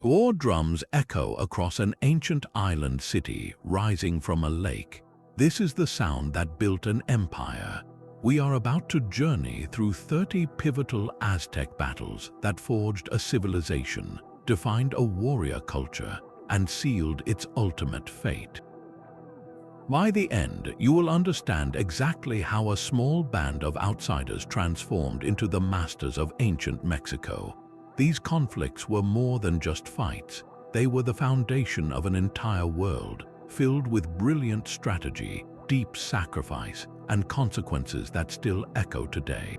War drums echo across an ancient island city rising from a lake. This is the sound that built an empire. We are about to journey through 30 pivotal Aztec battles that forged a civilization, defined a warrior culture, and sealed its ultimate fate. By the end, you will understand exactly how a small band of outsiders transformed into the masters of ancient Mexico. These conflicts were more than just fights. They were the foundation of an entire world, filled with brilliant strategy, deep sacrifice, and consequences that still echo today.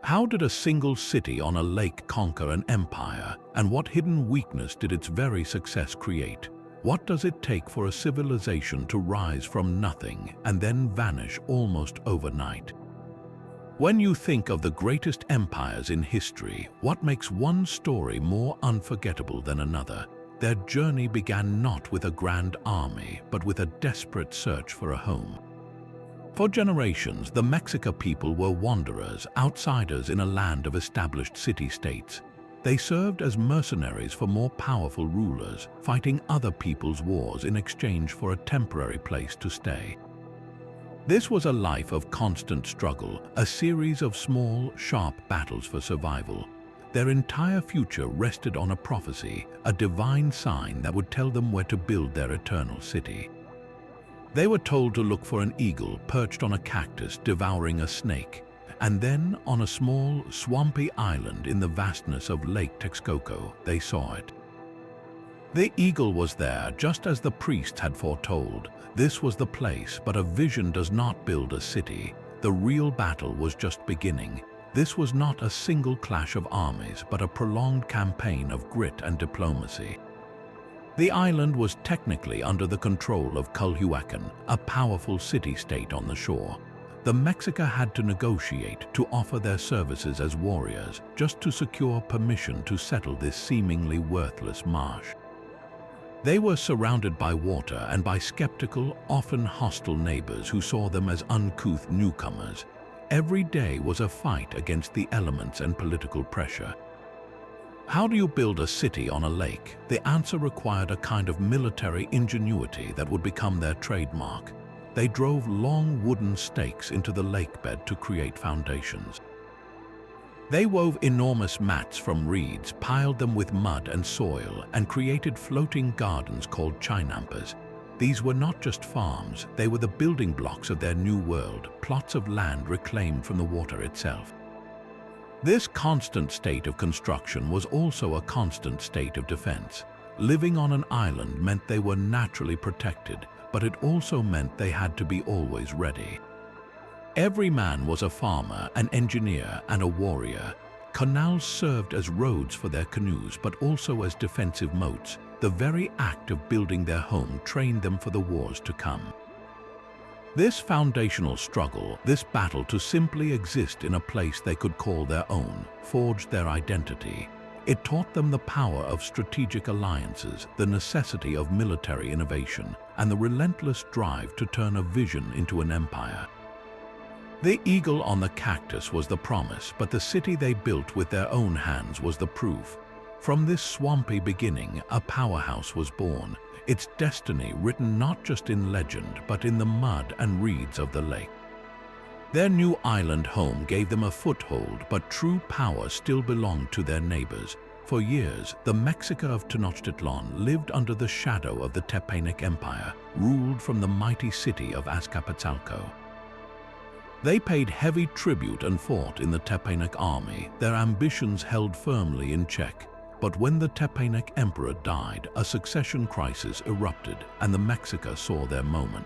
How did a single city on a lake conquer an empire, and what hidden weakness did its very success create? What does it take for a civilization to rise from nothing and then vanish almost overnight? When you think of the greatest empires in history, what makes one story more unforgettable than another? Their journey began not with a grand army, but with a desperate search for a home. For generations, the Mexica people were wanderers, outsiders in a land of established city-states. They served as mercenaries for more powerful rulers, fighting other people's wars in exchange for a temporary place to stay. This was a life of constant struggle, a series of small, sharp battles for survival. Their entire future rested on a prophecy, a divine sign that would tell them where to build their eternal city. They were told to look for an eagle perched on a cactus devouring a snake, and then on a small, swampy island in the vastness of Lake Texcoco, they saw it. The eagle was there, just as the priests had foretold. This was the place, but a vision does not build a city. The real battle was just beginning. This was not a single clash of armies, but a prolonged campaign of grit and diplomacy. The island was technically under the control of Culhuacan, a powerful city-state on the shore. The Mexica had to negotiate to offer their services as warriors, just to secure permission to settle this seemingly worthless marsh. They were surrounded by water and by skeptical, often hostile neighbors who saw them as uncouth newcomers. Every day was a fight against the elements and political pressure. How do you build a city on a lake? The answer required a kind of military ingenuity that would become their trademark. They drove long wooden stakes into the lakebed to create foundations. They wove enormous mats from reeds, piled them with mud and soil, and created floating gardens called chinampas. These were not just farms, they were the building blocks of their new world, plots of land reclaimed from the water itself. This constant state of construction was also a constant state of defense. Living on an island meant they were naturally protected, but it also meant they had to be always ready. Every man was a farmer, an engineer, and a warrior. Canals served as roads for their canoes, but also as defensive moats. The very act of building their home trained them for the wars to come. This foundational struggle, this battle to simply exist in a place they could call their own, forged their identity. It taught them the power of strategic alliances, the necessity of military innovation, and the relentless drive to turn a vision into an empire. The eagle on the cactus was the promise, but the city they built with their own hands was the proof. From this swampy beginning, a powerhouse was born, its destiny written not just in legend, but in the mud and reeds of the lake. Their new island home gave them a foothold, but true power still belonged to their neighbors. For years, the Mexica of Tenochtitlan lived under the shadow of the Tepanec Empire, ruled from the mighty city of Azcapotzalco. They paid heavy tribute and fought in the Tepanec army, their ambitions held firmly in check. But when the Tepanec emperor died, a succession crisis erupted, and the Mexica saw their moment.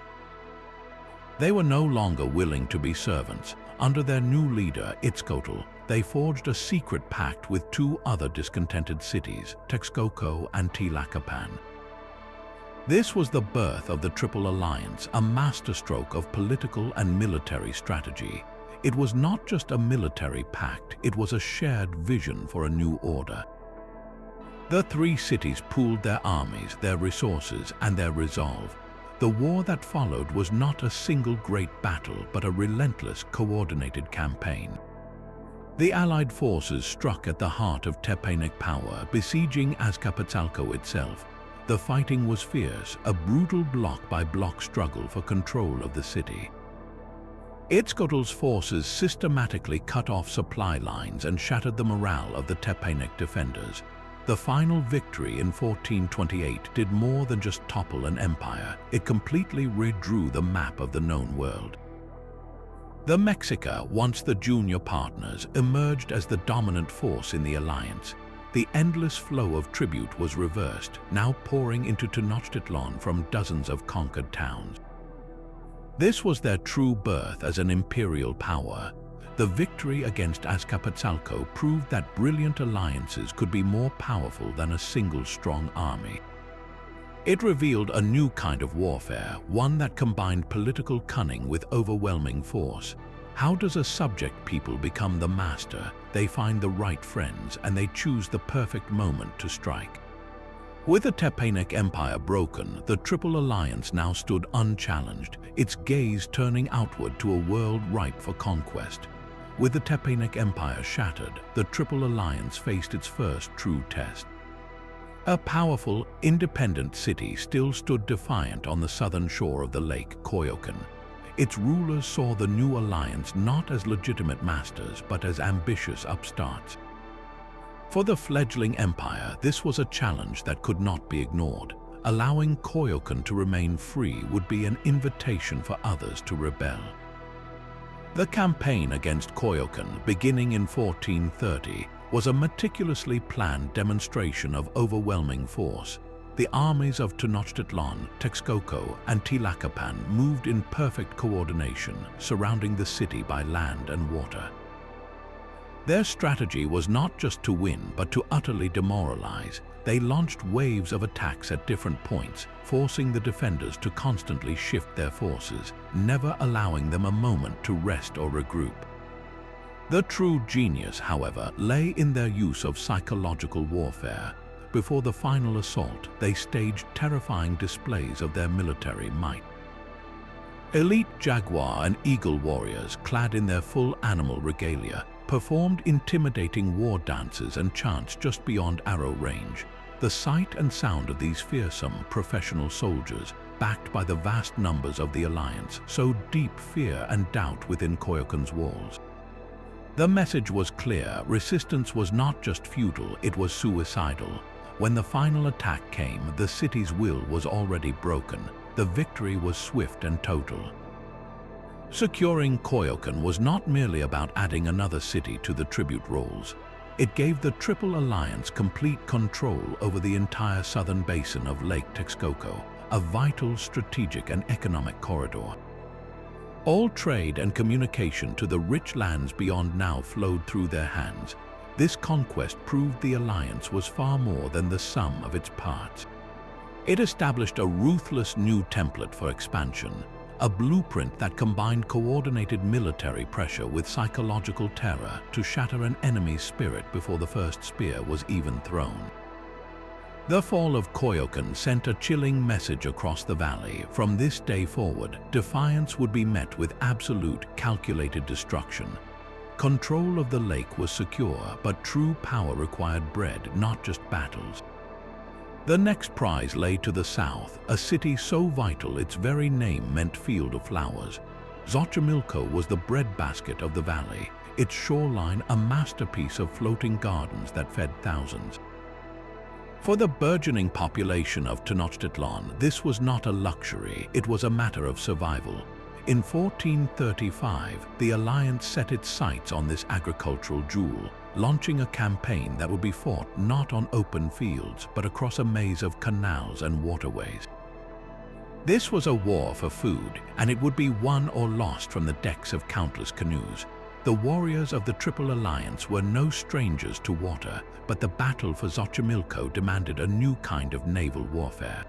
They were no longer willing to be servants. Under their new leader, Itzcoatl, they forged a secret pact with two other discontented cities, Texcoco and Tlaxcala. This was the birth of the Triple Alliance, a masterstroke of political and military strategy. It was not just a military pact, it was a shared vision for a new order. The three cities pooled their armies, their resources, and their resolve. The war that followed was not a single great battle, but a relentless, coordinated campaign. The Allied forces struck at the heart of Tepanec power, besieging Azcapotzalco itself. The fighting was fierce, a brutal block-by-block struggle for control of the city. Tetzcoatl's forces systematically cut off supply lines and shattered the morale of the Tepanec defenders. The final victory in 1428 did more than just topple an empire. It completely redrew the map of the known world. The Mexica, once the junior partners, emerged as the dominant force in the alliance. The endless flow of tribute was reversed, now pouring into Tenochtitlan from dozens of conquered towns. This was their true birth as an imperial power. The victory against Azcapotzalco proved that brilliant alliances could be more powerful than a single strong army. It revealed a new kind of warfare, one that combined political cunning with overwhelming force. How does a subject people become the master? They find the right friends, and they choose the perfect moment to strike. With the Tepanec Empire broken, the Triple Alliance now stood unchallenged, its gaze turning outward to a world ripe for conquest. With the Tepanec Empire shattered, the Triple Alliance faced its first true test. A powerful, independent city still stood defiant on the southern shore of the Lake Coyocan. Its rulers saw the new alliance not as legitimate masters, but as ambitious upstarts. For the fledgling empire, this was a challenge that could not be ignored. Allowing Coyocan to remain free would be an invitation for others to rebel. The campaign against Coyocan, beginning in 1430, was a meticulously planned demonstration of overwhelming force. The armies of Tenochtitlan, Texcoco, and Tlaxcala moved in perfect coordination, surrounding the city by land and water. Their strategy was not just to win, but to utterly demoralize. They launched waves of attacks at different points, forcing the defenders to constantly shift their forces, never allowing them a moment to rest or regroup. The true genius, however, lay in their use of psychological warfare. Before the final assault, they staged terrifying displays of their military might. Elite jaguar and eagle warriors, clad in their full animal regalia, performed intimidating war dances and chants just beyond arrow range. The sight and sound of these fearsome professional soldiers, backed by the vast numbers of the alliance, sowed deep fear and doubt within Coyocan's walls. The message was clear: resistance was not just futile, it was suicidal. When the final attack came, the city's will was already broken. The victory was swift and total. Securing Coyocan was not merely about adding another city to the tribute rolls. It gave the Triple Alliance complete control over the entire southern basin of Lake Texcoco, a vital strategic and economic corridor. All trade and communication to the rich lands beyond now flowed through their hands. This conquest proved the alliance was far more than the sum of its parts. It established a ruthless new template for expansion, a blueprint that combined coordinated military pressure with psychological terror to shatter an enemy's spirit before the first spear was even thrown. The fall of Coyocan sent a chilling message across the valley. From this day forward, defiance would be met with absolute, calculated destruction. Control of the lake was secure, but true power required bread, not just battles. The next prize lay to the south, a city so vital its very name meant field of flowers. Xochimilco was the breadbasket of the valley, its shoreline a masterpiece of floating gardens that fed thousands. For the burgeoning population of Tenochtitlan, this was not a luxury, it was a matter of survival. In 1435, the alliance set its sights on this agricultural jewel, launching a campaign that would be fought not on open fields, but across a maze of canals and waterways. This was a war for food, and it would be won or lost from the decks of countless canoes. The warriors of the Triple Alliance were no strangers to water, but the battle for Xochimilco demanded a new kind of naval warfare.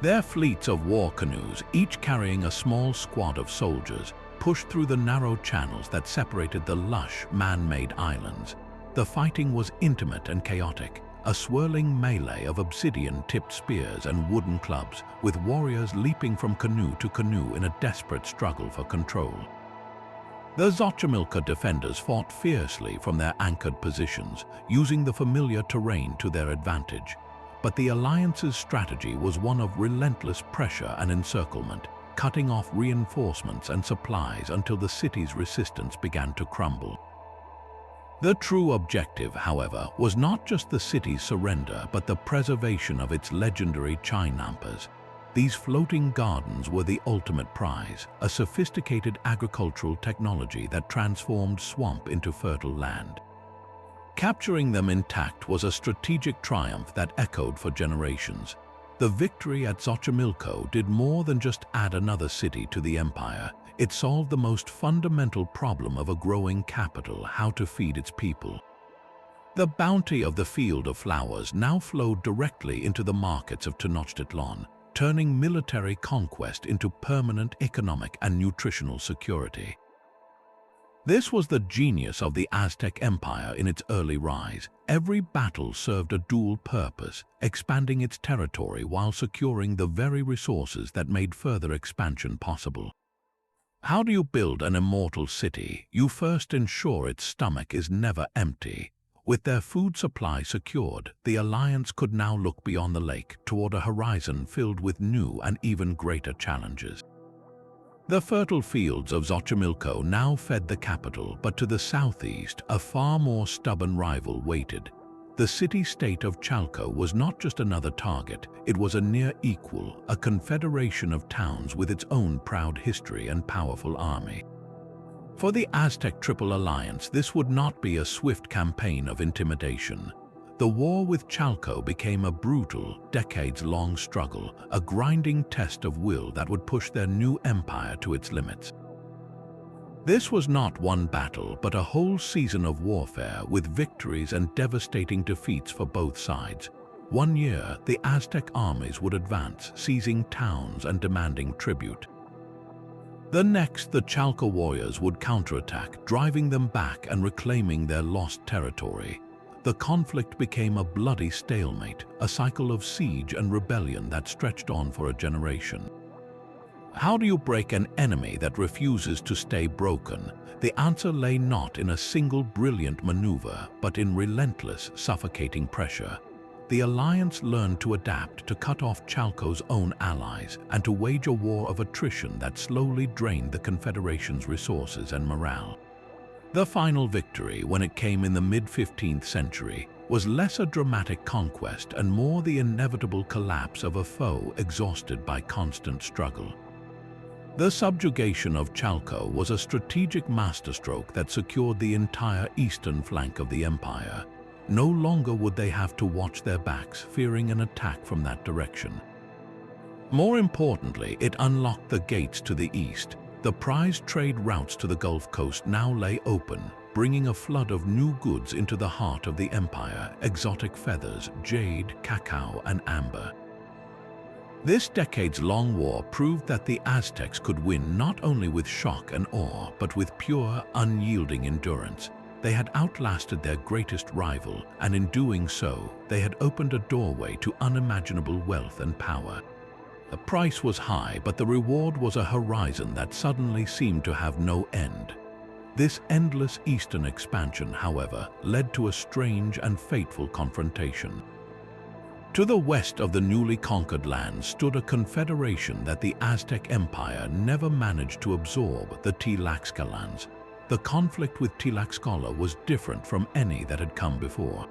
Their fleets of war canoes, each carrying a small squad of soldiers, pushed through the narrow channels that separated the lush, man-made islands. The fighting was intimate and chaotic, a swirling melee of obsidian-tipped spears and wooden clubs, with warriors leaping from canoe to canoe in a desperate struggle for control. The Xochimilco defenders fought fiercely from their anchored positions, using the familiar terrain to their advantage. But the alliance's strategy was one of relentless pressure and encirclement, cutting off reinforcements and supplies until the city's resistance began to crumble. The true objective, however, was not just the city's surrender but the preservation of its legendary chinampas. These floating gardens were the ultimate prize, a sophisticated agricultural technology that transformed swamp into fertile land. Capturing them intact was a strategic triumph that echoed for generations. The victory at Xochimilco did more than just add another city to the empire. It solved the most fundamental problem of a growing capital: how to feed its people. The bounty of the Field of Flowers now flowed directly into the markets of Tenochtitlan, turning military conquest into permanent economic and nutritional security. This was the genius of the Aztec Empire in its early rise. Every battle served a dual purpose, expanding its territory while securing the very resources that made further expansion possible. How do you build an immortal city? You first ensure its stomach is never empty. With their food supply secured, the alliance could now look beyond the lake toward a horizon filled with new and even greater challenges. The fertile fields of Xochimilco now fed the capital, but to the southeast, a far more stubborn rival waited. The city-state of Chalco was not just another target, it was a near equal, a confederation of towns with its own proud history and powerful army. For the Aztec Triple Alliance, this would not be a swift campaign of intimidation. The war with Chalco became a brutal, decades-long struggle, a grinding test of will that would push their new empire to its limits. This was not one battle, but a whole season of warfare with victories and devastating defeats for both sides. One year, the Aztec armies would advance, seizing towns and demanding tribute. The next, the Chalco warriors would counterattack, driving them back and reclaiming their lost territory. The conflict became a bloody stalemate, a cycle of siege and rebellion that stretched on for a generation. How do you break an enemy that refuses to stay broken? The answer lay not in a single brilliant maneuver, but in relentless, suffocating pressure. The alliance learned to adapt, to cut off Chalco's own allies, and to wage a war of attrition that slowly drained the Confederation's resources and morale. The final victory, when it came in the mid-15th century, was less a dramatic conquest and more the inevitable collapse of a foe exhausted by constant struggle. The subjugation of Chalco was a strategic masterstroke that secured the entire eastern flank of the empire. No longer would they have to watch their backs, fearing an attack from that direction. More importantly, it unlocked the gates to the east. The prized trade routes to the Gulf Coast now lay open, bringing a flood of new goods into the heart of the empire: exotic feathers, jade, cacao, and amber. This decades-long war proved that the Aztecs could win not only with shock and awe, but with pure, unyielding endurance. They had outlasted their greatest rival, and in doing so, they had opened a doorway to unimaginable wealth and power. The price was high, but the reward was a horizon that suddenly seemed to have no end. This endless eastern expansion, however, led to a strange and fateful confrontation. To the west of the newly conquered lands stood a confederation that the Aztec Empire never managed to absorb: the Tlaxcalans. The conflict with Tlaxcala was different from any that had come before.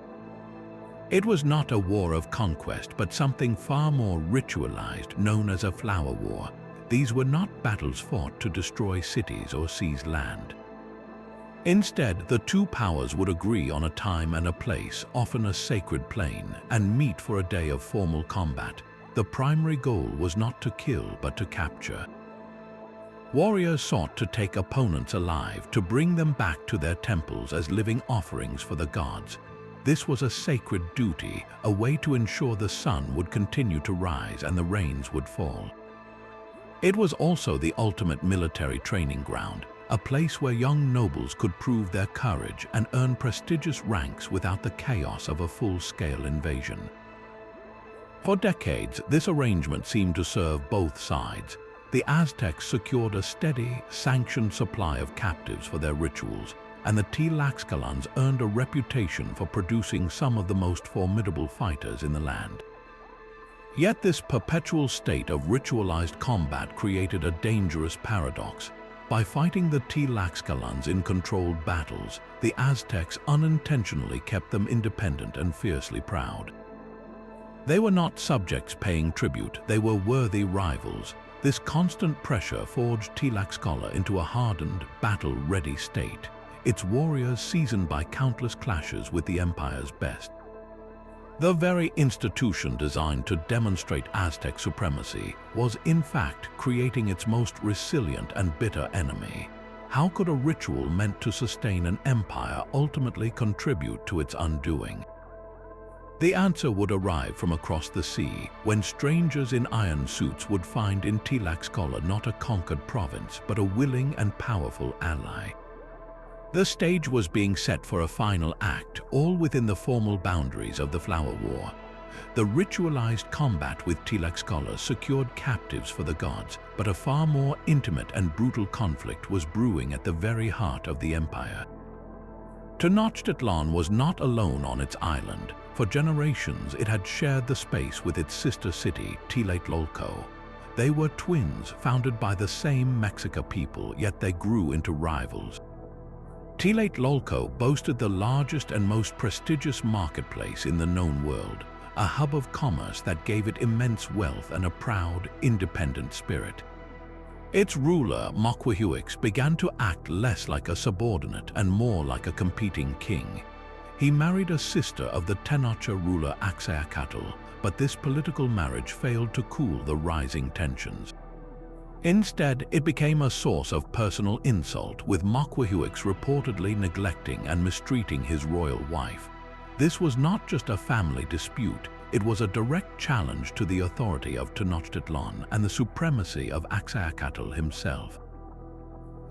It was not a war of conquest, but something far more ritualized, known as a flower war. These were not battles fought to destroy cities or seize land. Instead, the two powers would agree on a time and a place, often a sacred plain, and meet for a day of formal combat. The primary goal was not to kill, but to capture. Warriors sought to take opponents alive, to bring them back to their temples as living offerings for the gods. This was a sacred duty, a way to ensure the sun would continue to rise and the rains would fall. It was also the ultimate military training ground, a place where young nobles could prove their courage and earn prestigious ranks without the chaos of a full-scale invasion. For decades, this arrangement seemed to serve both sides. The Aztecs secured a steady, sanctioned supply of captives for their rituals, and the Tlaxcalans earned a reputation for producing some of the most formidable fighters in the land. Yet this perpetual state of ritualized combat created a dangerous paradox. By fighting the Tlaxcalans in controlled battles, the Aztecs unintentionally kept them independent and fiercely proud. They were not subjects paying tribute, they were worthy rivals. This constant pressure forged Tlaxcala into a hardened, battle-ready state, its warriors seasoned by countless clashes with the empire's best. The very institution designed to demonstrate Aztec supremacy was, in fact, creating its most resilient and bitter enemy. How could a ritual meant to sustain an empire ultimately contribute to its undoing? The answer would arrive from across the sea, when strangers in iron suits would find in Tlaxcala not a conquered province, but a willing and powerful ally. The stage was being set for a final act, all within the formal boundaries of the Flower War. The ritualized combat with Tlaxcala secured captives for the gods, but a far more intimate and brutal conflict was brewing at the very heart of the empire. Tenochtitlan was not alone on its island. For generations, it had shared the space with its sister city, Tlatelolco. They were twins, founded by the same Mexica people, yet they grew into rivals. Tlatelolco boasted the largest and most prestigious marketplace in the known world, a hub of commerce that gave it immense wealth and a proud, independent spirit. Its ruler, Mocquahuix, began to act less like a subordinate and more like a competing king. He married a sister of the Tenochtitlan ruler Oaxaca, but this political marriage failed to cool the rising tensions. Instead, it became a source of personal insult, with Mocquahuix reportedly neglecting and mistreating his royal wife. This was not just a family dispute, it was a direct challenge to the authority of Tenochtitlan and the supremacy of Oaxaca himself.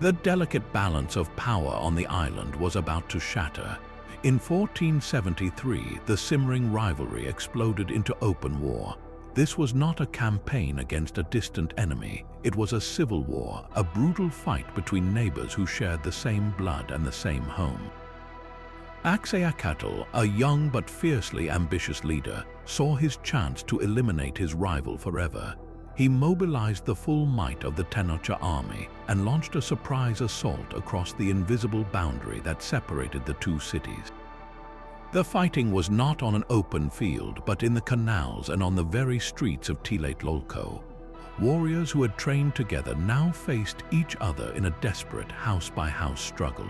The delicate balance of power on the island was about to shatter. In 1473, the simmering rivalry exploded into open war. This was not a campaign against a distant enemy. It was a civil war, a brutal fight between neighbors who shared the same blood and the same home. Oaxaca, a young but fiercely ambitious leader, saw his chance to eliminate his rival forever. He mobilized the full might of the Tenochtitlan army and launched a surprise assault across the invisible boundary that separated the two cities. The fighting was not on an open field, but in the canals and on the very streets of Tlatelolco. Warriors who had trained together now faced each other in a desperate house-by-house struggle.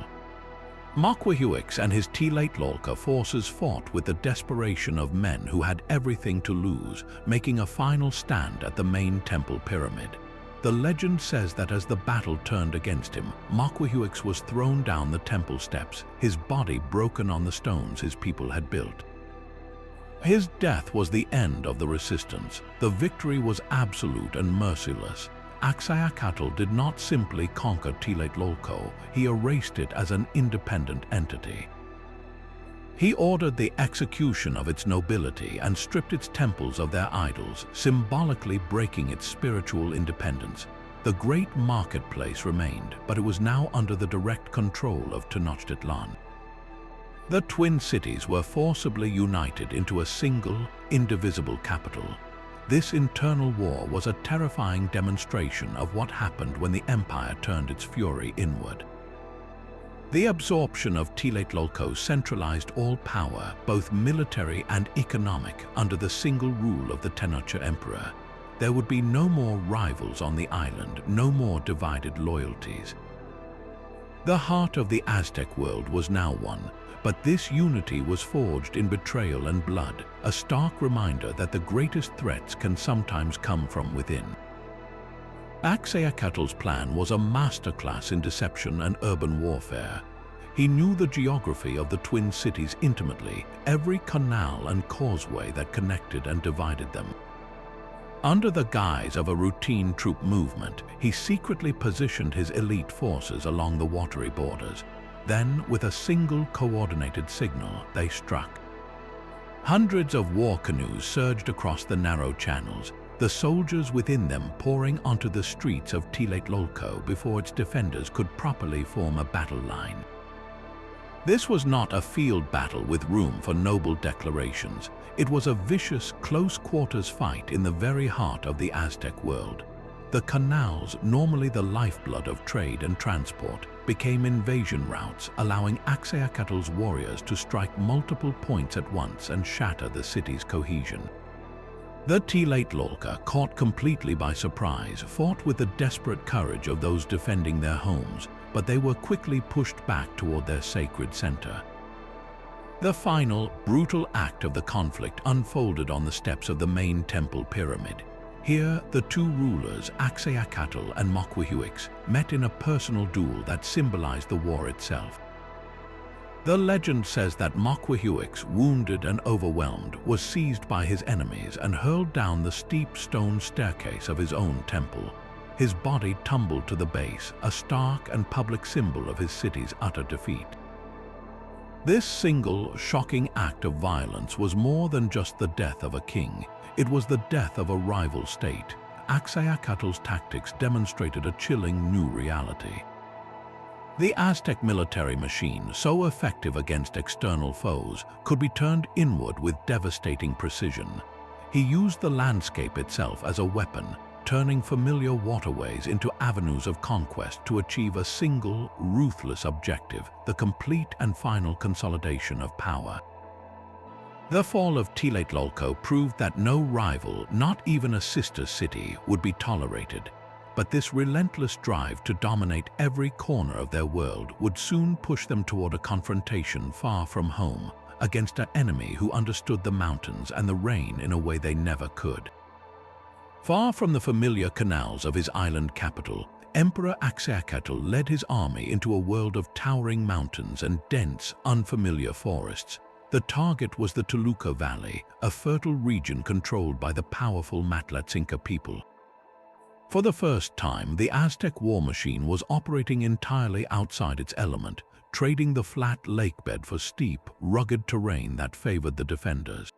Mocquahuix and his Tlatelolco forces fought with the desperation of men who had everything to lose, making a final stand at the main temple pyramid. The legend says that as the battle turned against him, Mocquahuix was thrown down the temple steps, his body broken on the stones his people had built. His death was the end of the resistance. The victory was absolute and merciless. Oaxaca did not simply conquer Tlatelolco, he erased it as an independent entity. He ordered the execution of its nobility and stripped its temples of their idols, symbolically breaking its spiritual independence. The great marketplace remained, but it was now under the direct control of Tenochtitlan. The twin cities were forcibly united into a single, indivisible capital. This internal war was a terrifying demonstration of what happened when the empire turned its fury inward. The absorption of Tlatelolco centralized all power, both military and economic, under the single rule of the Tenochtitlan emperor. There would be no more rivals on the island, no more divided loyalties. The heart of the Aztec world was now one, but this unity was forged in betrayal and blood, a stark reminder that the greatest threats can sometimes come from within. Oaxacatl's plan was a masterclass in deception and urban warfare. He knew the geography of the twin cities intimately, every canal and causeway that connected and divided them. Under the guise of a routine troop movement, he secretly positioned his elite forces along the watery borders. Then, with a single coordinated signal, they struck. Hundreds of war canoes surged across the narrow channels. The the soldiers within them pouring onto the streets of Tlatelolco before its defenders could properly form a battle line. This was not a field battle with room for noble declarations. It was a vicious, close-quarters fight in the very heart of the Aztec world. The canals, normally the lifeblood of trade and transport, became invasion routes, allowing Axayacatl's warriors to strike multiple points at once and shatter the city's cohesion. The Tlatelolco, caught completely by surprise, fought with the desperate courage of those defending their homes, but they were quickly pushed back toward their sacred center. The final, brutal act of the conflict unfolded on the steps of the main temple pyramid. Here, the two rulers, Axayacatl and Mocquehuix, met in a personal duel that symbolized the war itself. The legend says that Mocquehuix, wounded and overwhelmed, was seized by his enemies and hurled down the steep stone staircase of his own temple. His body tumbled to the base, a stark and public symbol of his city's utter defeat. This single, shocking act of violence was more than just the death of a king. It was the death of a rival state. Axayacatl's tactics demonstrated a chilling new reality. The Aztec military machine, so effective against external foes, could be turned inward with devastating precision. He used the landscape itself as a weapon, turning familiar waterways into avenues of conquest to achieve a single, ruthless objective, the complete and final consolidation of power. The fall of Tlatelolco proved that no rival, not even a sister city, would be tolerated. But this relentless drive to dominate every corner of their world would soon push them toward a confrontation far from home, against an enemy who understood the mountains and the rain in a way they never could. Far from the familiar canals of his island capital, Emperor Axayacatl led his army into a world of towering mountains and dense, unfamiliar forests. The target was the Toluca Valley, a fertile region controlled by the powerful Matlatzinca people. For the first time, the Aztec war machine was operating entirely outside its element, trading the flat lakebed for steep, rugged terrain that favored the defenders.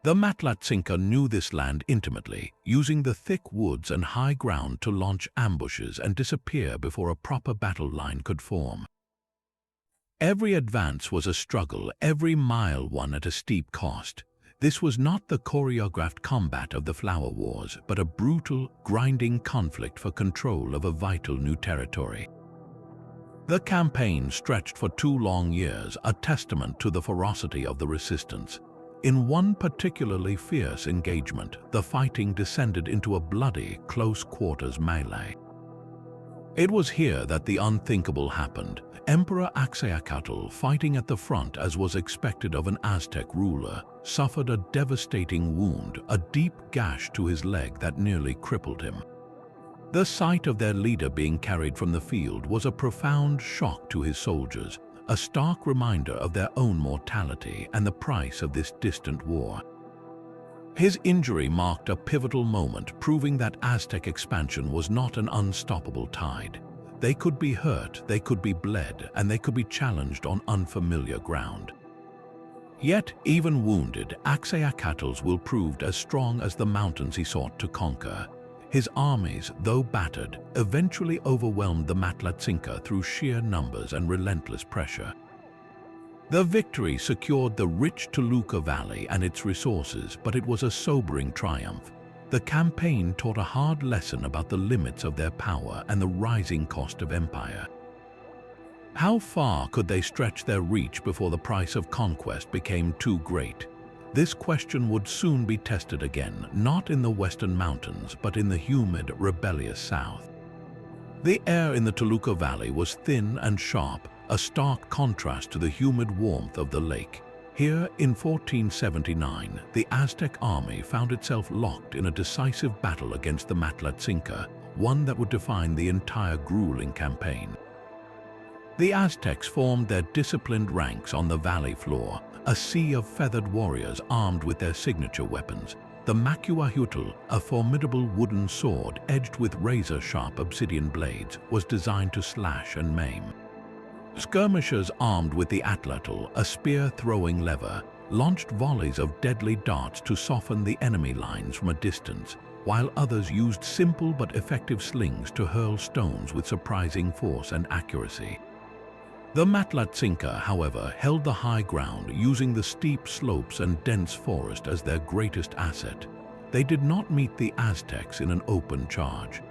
The Matlatzinca knew this land intimately, using the thick woods and high ground to launch ambushes and disappear before a proper battle line could form. Every advance was a struggle, every mile won at a steep cost. This was not the choreographed combat of the Flower Wars, but a brutal, grinding conflict for control of a vital new territory. The campaign stretched for 2 long years, a testament to the ferocity of the resistance. In one particularly fierce engagement, the fighting descended into a bloody, close-quarters melee. It was here that the unthinkable happened. Emperor Axayacatl, fighting at the front as was expected of an Aztec ruler, suffered a devastating wound, a deep gash to his leg that nearly crippled him. The sight of their leader being carried from the field was a profound shock to his soldiers, a stark reminder of their own mortality and the price of this distant war. His injury marked a pivotal moment, proving that Aztec expansion was not an unstoppable tide. They could be hurt, they could be bled, and they could be challenged on unfamiliar ground. Yet, even wounded, Axayacatl's will proved as strong as the mountains he sought to conquer. His armies, though battered, eventually overwhelmed the Matlatzinca through sheer numbers and relentless pressure. The victory secured the rich Toluca Valley and its resources, but it was a sobering triumph. The campaign taught a hard lesson about the limits of their power and the rising cost of empire. How far could they stretch their reach before the price of conquest became too great? This question would soon be tested again, not in the western mountains, but in the humid, rebellious south. The air in the Toluca Valley was thin and sharp, a stark contrast to the humid warmth of the lake. Here, in 1479, the Aztec army found itself locked in a decisive battle against the Matlatzinca, one that would define the entire grueling campaign. The Aztecs formed their disciplined ranks on the valley floor, a sea of feathered warriors armed with their signature weapons. The Macuahuitl, a formidable wooden sword edged with razor-sharp obsidian blades, was designed to slash and maim. Skirmishers armed with the Atlatl, a spear-throwing lever, launched volleys of deadly darts to soften the enemy lines from a distance, while others used simple but effective slings to hurl stones with surprising force and accuracy. The Matlatzinca, however, held the high ground, using the steep slopes and dense forest as their greatest asset. They did not meet the Aztecs in an open charge.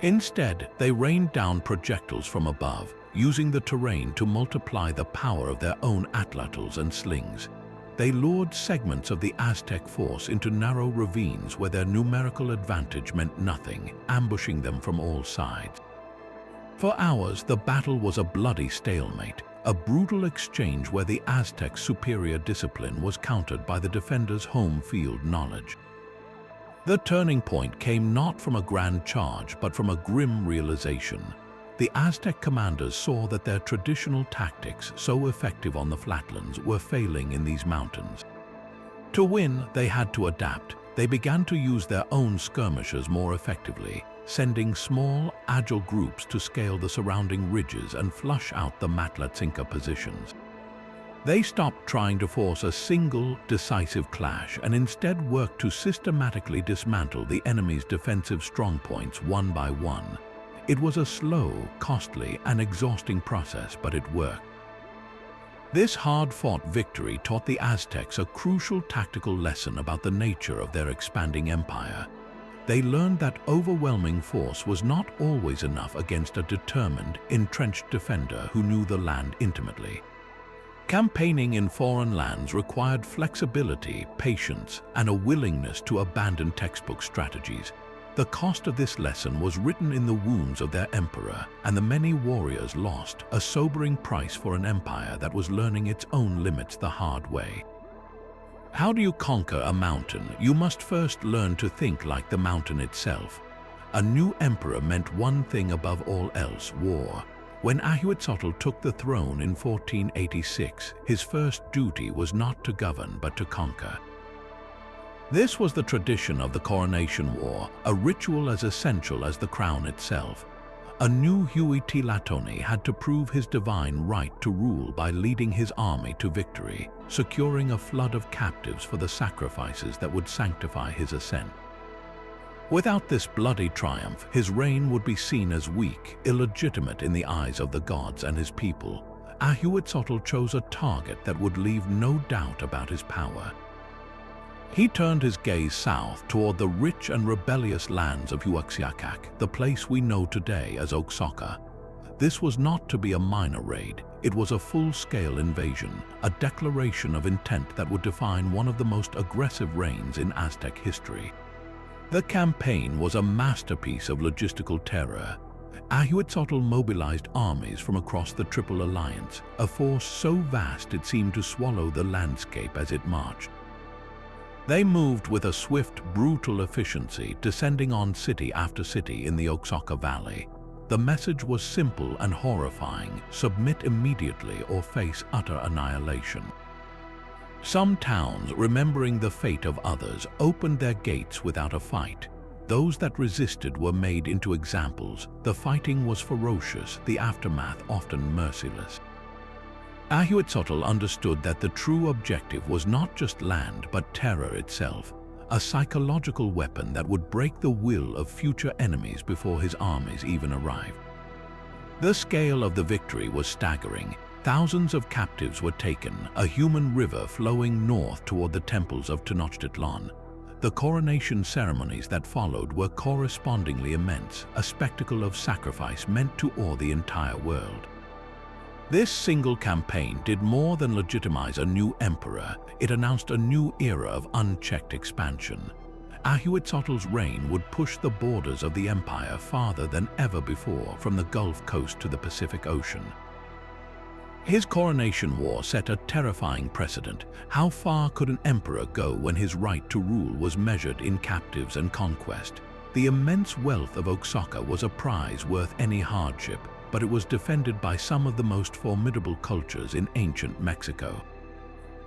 Instead, they rained down projectiles from above, using the terrain to multiply the power of their own atlatls and slings. They lured segments of the Aztec force into narrow ravines where their numerical advantage meant nothing, ambushing them from all sides. For hours, the battle was a bloody stalemate, a brutal exchange where the Aztecs' superior discipline was countered by the defenders' home field knowledge. The turning point came not from a grand charge, but from a grim realization. The Aztec commanders saw that their traditional tactics, so effective on the flatlands, were failing in these mountains. To win, they had to adapt. They began to use their own skirmishes more effectively, sending small, agile groups to scale the surrounding ridges and flush out the Matlatzinca positions. They stopped trying to force a single, decisive clash and instead worked to systematically dismantle the enemy's defensive strongpoints one by one. It was a slow, costly, and exhausting process, but it worked. This hard-fought victory taught the Aztecs a crucial tactical lesson about the nature of their expanding empire. They learned that overwhelming force was not always enough against a determined, entrenched defender who knew the land intimately. Campaigning in foreign lands required flexibility, patience, and a willingness to abandon textbook strategies. The cost of this lesson was written in the wounds of their emperor, and the many warriors lost, a sobering price for an empire that was learning its own limits the hard way. How do you conquer a mountain? You must first learn to think like the mountain itself. A new emperor meant one thing above all else: war. When Ahuitzotl took the throne in 1486, his first duty was not to govern but to conquer. This was the tradition of the coronation war, a ritual as essential as the crown itself. A new Huitzilopochtli had to prove his divine right to rule by leading his army to victory, securing a flood of captives for the sacrifices that would sanctify his ascent. Without this bloody triumph, his reign would be seen as weak, illegitimate in the eyes of the gods and his people. Ahuitzotl chose a target that would leave no doubt about his power. He turned his gaze south toward the rich and rebellious lands of Oaxaca, the place we know today as Oaxaca. This was not to be a minor raid. It was a full-scale invasion, a declaration of intent that would define one of the most aggressive reigns in Aztec history. The campaign was a masterpiece of logistical terror. Ahuitzotl mobilized armies from across the Triple Alliance, a force so vast it seemed to swallow the landscape as it marched. They moved with a swift, brutal efficiency, descending on city after city in the Oaxaca Valley. The message was simple and horrifying: submit immediately or face utter annihilation. Some towns, remembering the fate of others, opened their gates without a fight. Those that resisted were made into examples. The fighting was ferocious, the aftermath often merciless. Ahuitzotl understood that the true objective was not just land but terror itself, a psychological weapon that would break the will of future enemies before his armies even arrived. The scale of the victory was staggering. Thousands of captives were taken, a human river flowing north toward the temples of Tenochtitlan. The coronation ceremonies that followed were correspondingly immense, a spectacle of sacrifice meant to awe the entire world. This single campaign did more than legitimize a new emperor. It announced a new era of unchecked expansion. Ahuitzotl's reign would push the borders of the empire farther than ever before, from the Gulf Coast to the Pacific Ocean. His coronation war set a terrifying precedent. How far could an emperor go when his right to rule was measured in captives and conquest? The immense wealth of Oaxaca was a prize worth any hardship, but it was defended by some of the most formidable cultures in ancient Mexico.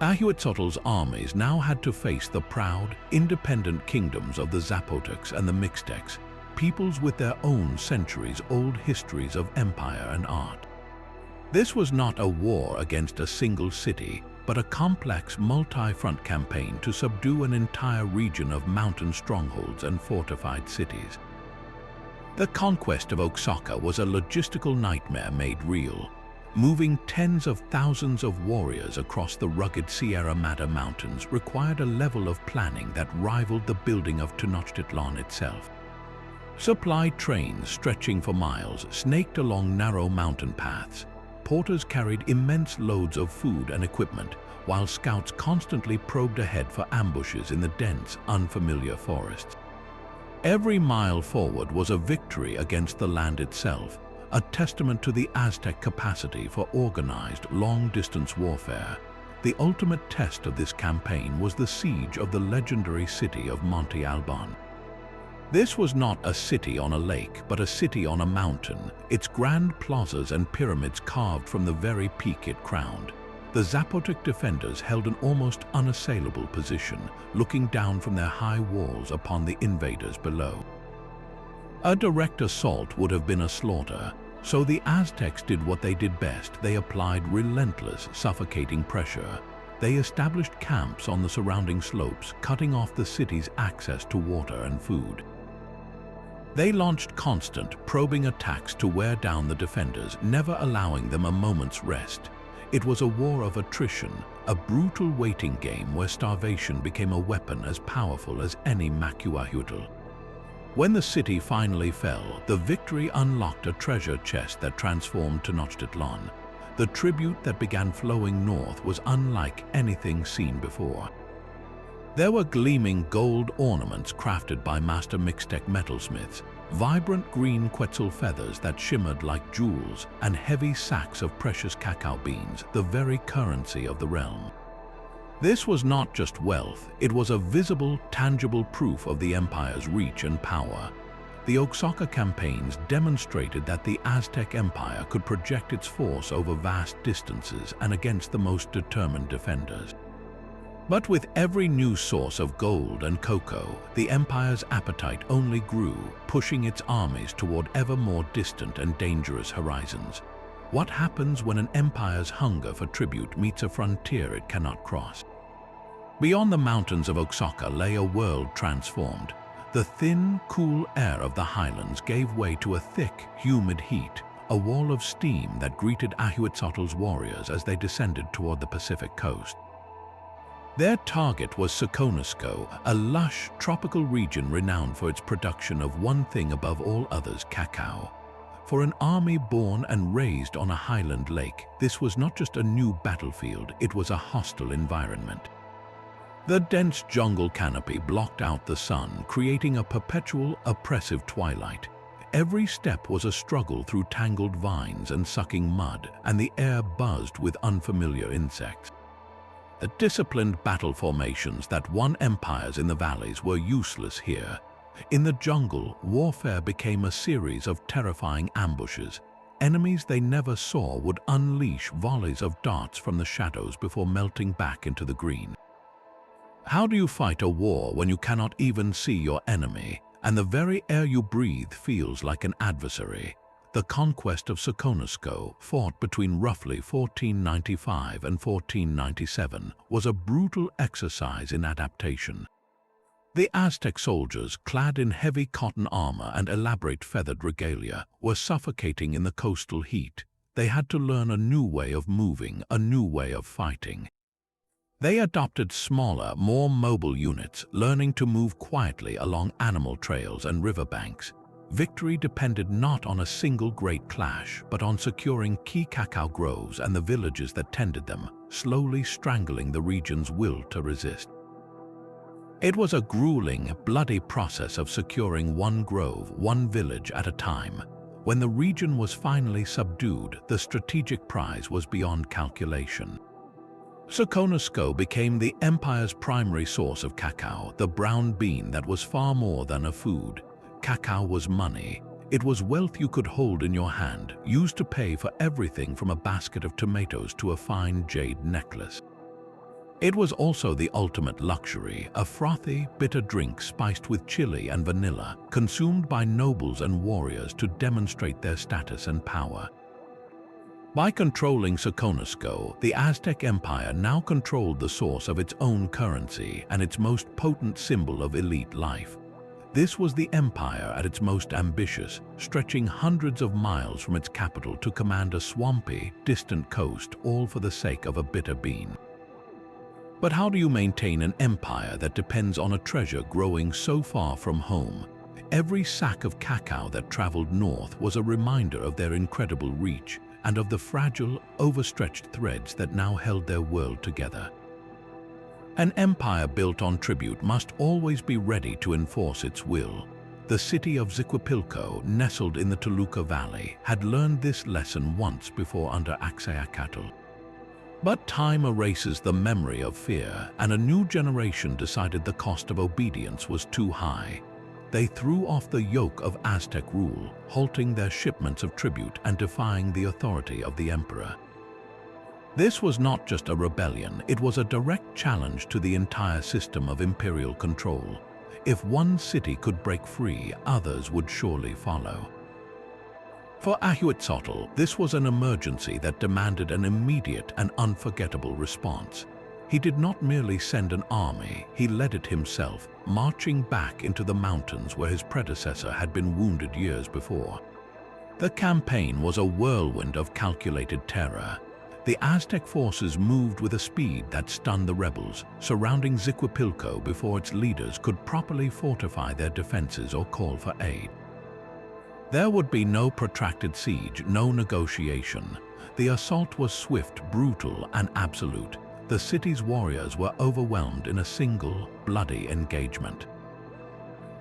Ahuitzotl's armies now had to face the proud, independent kingdoms of the Zapotecs and the Mixtecs, peoples with their own centuries-old histories of empire and art. This was not a war against a single city. but a complex multi-front campaign to subdue an entire region of mountain strongholds and fortified cities. The conquest of Oaxaca was a logistical nightmare made real. Moving tens of thousands of warriors across the rugged Sierra Madre Mountains required a level of planning that rivaled the building of Tenochtitlan itself. Supply trains stretching for miles snaked along narrow mountain paths. Porters carried immense loads of food and equipment, while scouts constantly probed ahead for ambushes in the dense, unfamiliar forests. Every mile forward was a victory against the land itself, a testament to the Aztec capacity for organized, long-distance warfare. The ultimate test of this campaign was the siege of the legendary city of Monte Alban. This was not a city on a lake, but a city on a mountain, its grand plazas and pyramids carved from the very peak it crowned. The Zapotec defenders held an almost unassailable position, looking down from their high walls upon the invaders below. A direct assault would have been a slaughter, so the Aztecs did what they did best. They applied relentless, suffocating pressure. They established camps on the surrounding slopes, cutting off the city's access to water and food. They launched constant, probing attacks to wear down the defenders, never allowing them a moment's rest. It was a war of attrition, a brutal waiting game where starvation became a weapon as powerful as any macuahuitl. When the city finally fell, the victory unlocked a treasure chest that transformed Tenochtitlan. The tribute that began flowing north was unlike anything seen before. There were gleaming gold ornaments crafted by master Mixtec metalsmiths, vibrant green quetzal feathers that shimmered like jewels, and heavy sacks of precious cacao beans, the very currency of the realm. This was not just wealth, it was a visible, tangible proof of the empire's reach and power. The Oaxaca campaigns demonstrated that the Aztec Empire could project its force over vast distances and against the most determined defenders. But with every new source of gold and cocoa, the empire's appetite only grew, pushing its armies toward ever more distant and dangerous horizons. What happens when an empire's hunger for tribute meets a frontier it cannot cross? Beyond the mountains of Oaxaca lay a world transformed. The thin, cool air of the highlands gave way to a thick, humid heat, a wall of steam that greeted Ahuetzotl's warriors as they descended toward the Pacific coast. Their target was Soconusco, a lush, tropical region renowned for its production of one thing above all others, cacao. For an army born and raised on a highland lake, this was not just a new battlefield, it was a hostile environment. The dense jungle canopy blocked out the sun, creating a perpetual, oppressive twilight. Every step was a struggle through tangled vines and sucking mud, and the air buzzed with unfamiliar insects. The disciplined battle formations that won empires in the valleys were useless here. In the jungle, warfare became a series of terrifying ambushes. Enemies they never saw would unleash volleys of darts from the shadows before melting back into the green. How do you fight a war when you cannot even see your enemy, and the very air you breathe feels like an adversary? The conquest of Soconusco, fought between roughly 1495 and 1497, was a brutal exercise in adaptation. The Aztec soldiers, clad in heavy cotton armor and elaborate feathered regalia, were suffocating in the coastal heat. They had to learn a new way of moving, a new way of fighting. They adopted smaller, more mobile units, learning to move quietly along animal trails and riverbanks. Victory depended not on a single great clash, but on securing key cacao groves and the villages that tended them, slowly strangling the region's will to resist. It was a grueling, bloody process of securing one grove, one village at a time. When the region was finally subdued, the strategic prize was beyond calculation. Soconusco became the empire's primary source of cacao, the brown bean that was far more than a food. Cacao was money. It was wealth you could hold in your hand, used to pay for everything from a basket of tomatoes to a fine jade necklace. It was also the ultimate luxury, a frothy, bitter drink spiced with chili and vanilla, consumed by nobles and warriors to demonstrate their status and power. By controlling Soconusco, the Aztec Empire now controlled the source of its own currency and its most potent symbol of elite life. This was the empire at its most ambitious, stretching hundreds of miles from its capital to command a swampy, distant coast, all for the sake of a bitter bean. But how do you maintain an empire that depends on a treasure growing so far from home? Every sack of cacao that traveled north was a reminder of their incredible reach and of the fragile, overstretched threads that now held their world together. An empire built on tribute must always be ready to enforce its will. The city of Ziquipilco, nestled in the Toluca Valley, had learned this lesson once before under Axayacatl. But time erases the memory of fear, and a new generation decided the cost of obedience was too high. They threw off the yoke of Aztec rule, halting their shipments of tribute and defying the authority of the emperor. This was not just a rebellion, it was a direct challenge to the entire system of imperial control. If one city could break free, others would surely follow. For Ahuitzotl, this was an emergency that demanded an immediate and unforgettable response. He did not merely send an army, he led it himself, marching back into the mountains where his predecessor had been wounded years before. The campaign was a whirlwind of calculated terror. The Aztec forces moved with a speed that stunned the rebels, surrounding Ziquipilco before its leaders could properly fortify their defenses or call for aid. There would be no protracted siege, no negotiation. The assault was swift, brutal, and absolute. The city's warriors were overwhelmed in a single, bloody engagement.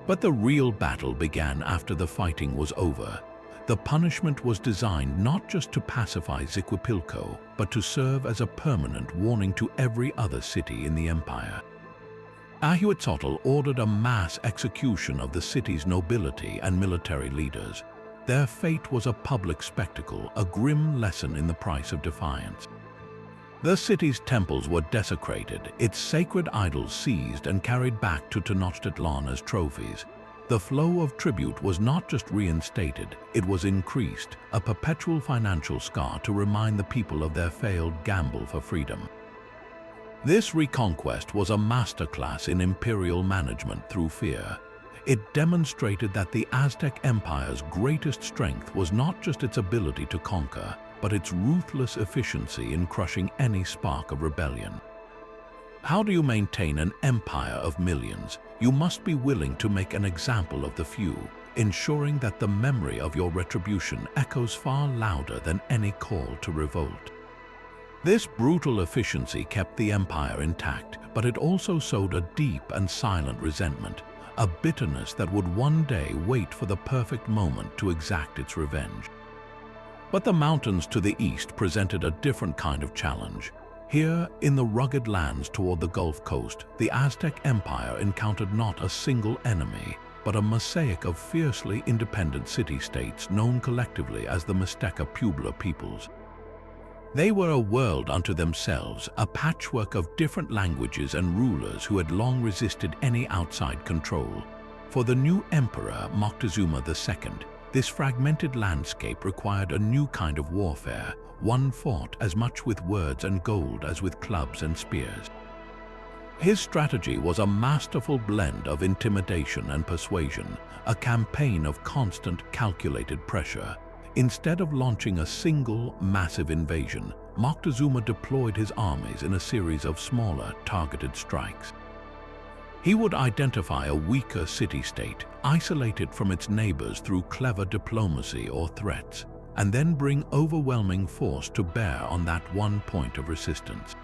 But the real battle began after the fighting was over. The punishment was designed not just to pacify Ziquipilco, but to serve as a permanent warning to every other city in the empire. Ahuitzotl ordered a mass execution of the city's nobility and military leaders. Their fate was a public spectacle, a grim lesson in the price of defiance. The city's temples were desecrated, its sacred idols seized and carried back to Tenochtitlan as trophies. The flow of tribute was not just reinstated, it was increased, a perpetual financial scar to remind the people of their failed gamble for freedom. This reconquest was a masterclass in imperial management through fear. It demonstrated that the Aztec Empire's greatest strength was not just its ability to conquer, but its ruthless efficiency in crushing any spark of rebellion. How do you maintain an empire of millions? You must be willing to make an example of the few, ensuring that the memory of your retribution echoes far louder than any call to revolt. This brutal efficiency kept the empire intact, but it also sowed a deep and silent resentment, a bitterness that would one day wait for the perfect moment to exact its revenge. But the mountains to the east presented a different kind of challenge. Here, in the rugged lands toward the Gulf Coast, the Aztec Empire encountered not a single enemy, but a mosaic of fiercely independent city-states known collectively as the Mixteca Puebla peoples. They were a world unto themselves, a patchwork of different languages and rulers who had long resisted any outside control. For the new emperor, Moctezuma II, this fragmented landscape required a new kind of warfare, one fought as much with words and gold as with clubs and spears. His strategy was a masterful blend of intimidation and persuasion, a campaign of constant, calculated pressure. Instead of launching a single, massive invasion, Moctezuma deployed his armies in a series of smaller, targeted strikes. He would identify a weaker city-state, isolate it from its neighbors through clever diplomacy or threats, and then bring overwhelming force to bear on that one point of resistance.